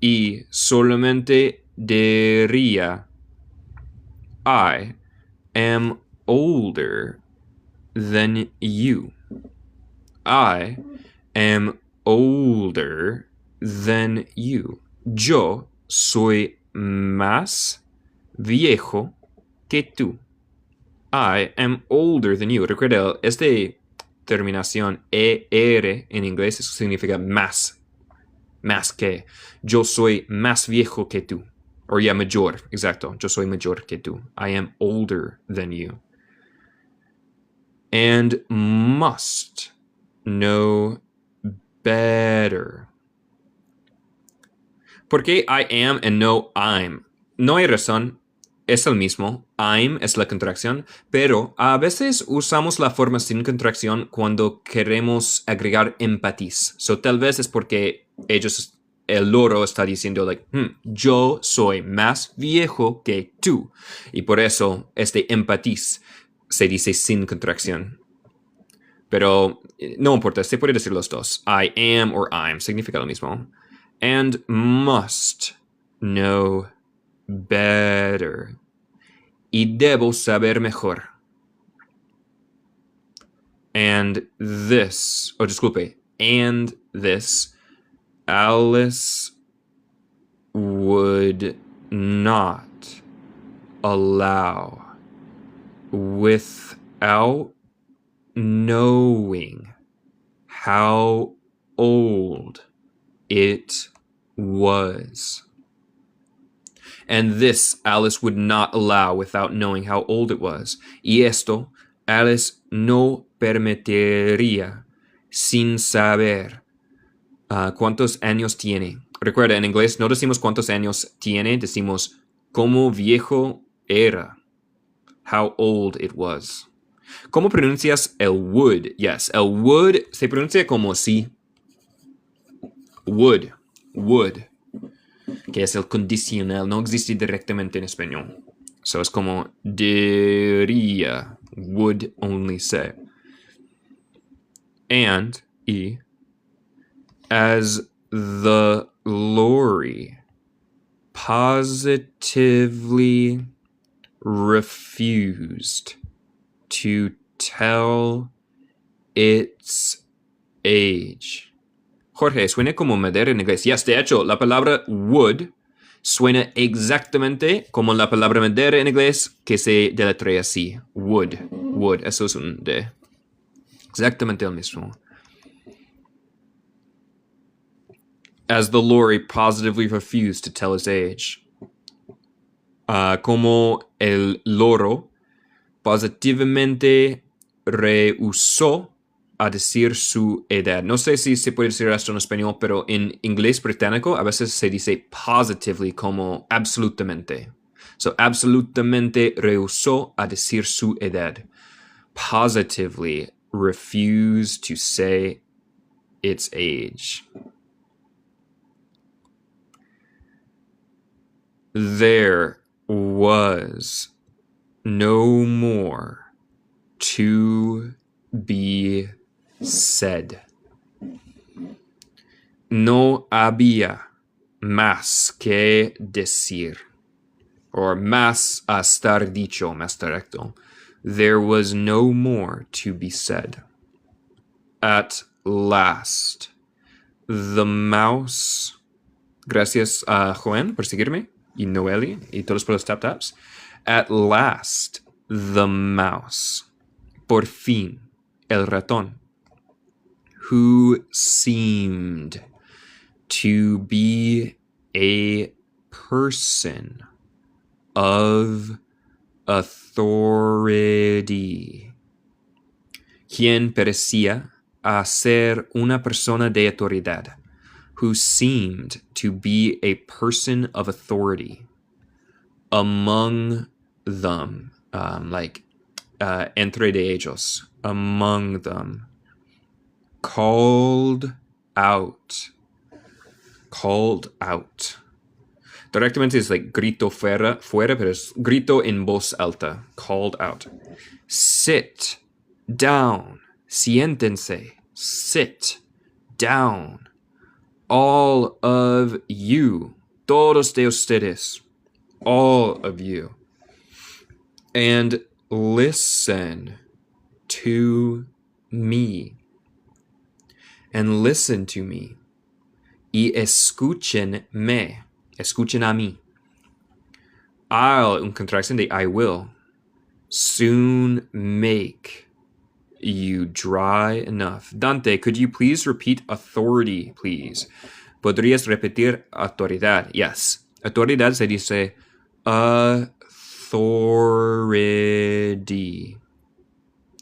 Y solamente diría. I am older than you. I am older than you. Yo soy más viejo que tú. I am older than you. Recuerda, esta terminación ER en inglés significa más que. Yo soy más viejo que tú. O ya mayor, exacto. Yo soy mayor que tú. I am older than you. And must know better. ¿Por qué I am and no I'm? No hay razón. Es el mismo. I'm es la contracción, pero a veces usamos la forma sin contracción cuando queremos agregar empatiz. So tal vez es porque el loro está diciendo like, yo soy más viejo que tú. Y por eso este empatiz se dice sin contracción. Pero no importa, se puede decir los dos. I am or I'm significa lo mismo. And must know better. Y debo saber mejor. And this, and this, Alice would not allow without knowing how old it was. And this Alice would not allow without knowing how old it was. Y esto Alice no permitiría sin saber cuántos años tiene. Recuerda, en inglés no decimos cuántos años tiene, decimos cómo viejo era. How old it was. ¿Cómo pronuncias el would? Yes, el would se pronuncia como si. Would. Que es el condicional, no existe directamente en español. So es como diría. Would only say. And, y, as the lorry positively refused to tell its age. Jorge, suena como madera en inglés. Yes, de hecho, la palabra would suena exactamente como la palabra madera en inglés que se deletrea así. Would. Eso es un de. Exactamente el mismo. As the lorry positively refused to tell its age. Como el loro positivamente rehusó a decir su edad. No sé si se puede decir esto en español, pero en inglés británico a veces se dice positively como absolutamente. So, absolutamente rehusó a decir su edad. Positively refused to say its age. There was no more to be said. No había más que decir. Or más a estar dicho, más directo. There was no more to be said. At last, the mouse... Gracias a Juan por seguirme, y Noeli, y todos por los tap-taps. At last, the mouse. Por fin, el ratón. Who seemed to be a person of authority. Quien parecía a ser una persona de autoridad. Who seemed to be a person of authority. Among them. Entre de ellos. Among them. Called out. Directamente es like grito fuera, pero es grito en voz alta. Called out. Sit down. Siéntense. Sit down. All of you. Todos de ustedes. All of you. And listen to me. And listen to me. Y escúchenme. Escuchen a mí. I'll, un contraction de I will, soon make you dry enough. Dante, could you please repeat authority, please? ¿Podrías repetir autoridad? Yes. Autoridad se dice authority.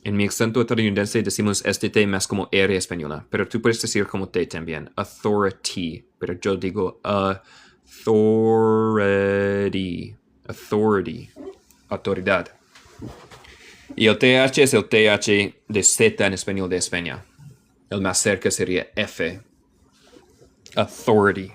En mi acento estadounidense decimos este T más como R española, pero tú puedes decir como T también. Authority. Pero yo digo authority. Autoridad. Y el TH es el TH de Z en español de España. El más cerca sería F. Authority.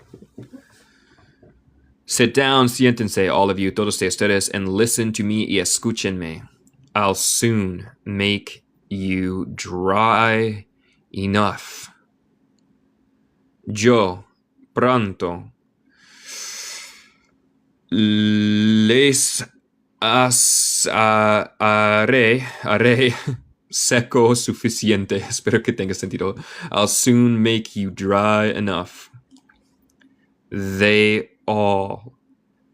Sit down, siéntense, all of you, todos de ustedes, and listen to me y escúchenme. I'll soon make you dry enough. Yo, pronto, les haré seco suficiente. Espero que tenga sentido. I'll soon make you dry enough. They all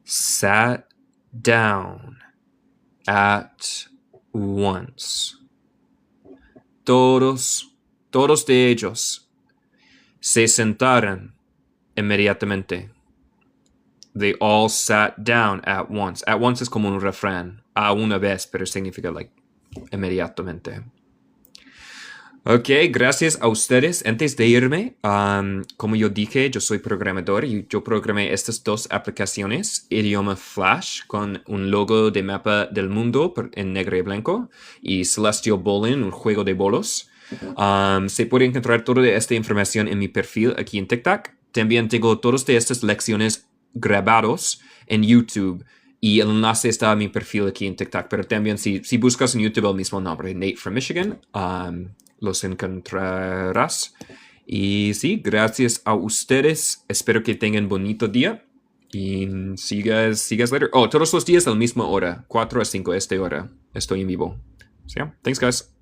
sat down at once. Todos de ellos se sentaron inmediatamente. They all sat down at once. At once es como un refrán. A una vez, pero significa like inmediatamente. Ok, gracias a ustedes. Antes de irme, como yo dije, yo soy programador y yo programé estas dos aplicaciones, idioma Flash con un logo de mapa del mundo en negro y blanco y Celestial Bowling, un juego de bolos. Se puede encontrar toda esta información en mi perfil aquí en TikTok. También tengo todas estas lecciones grabados en YouTube. Y el enlace está en mi perfil aquí en TikTok. Pero también si buscas en YouTube el mismo nombre, Nate from Michigan, los encontrarás. Y sí, gracias a ustedes. Espero que tengan bonito día. Y sigas later. Oh, todos los días a la misma hora. 4 a 5 esta hora. Estoy en vivo. So yeah, thanks guys.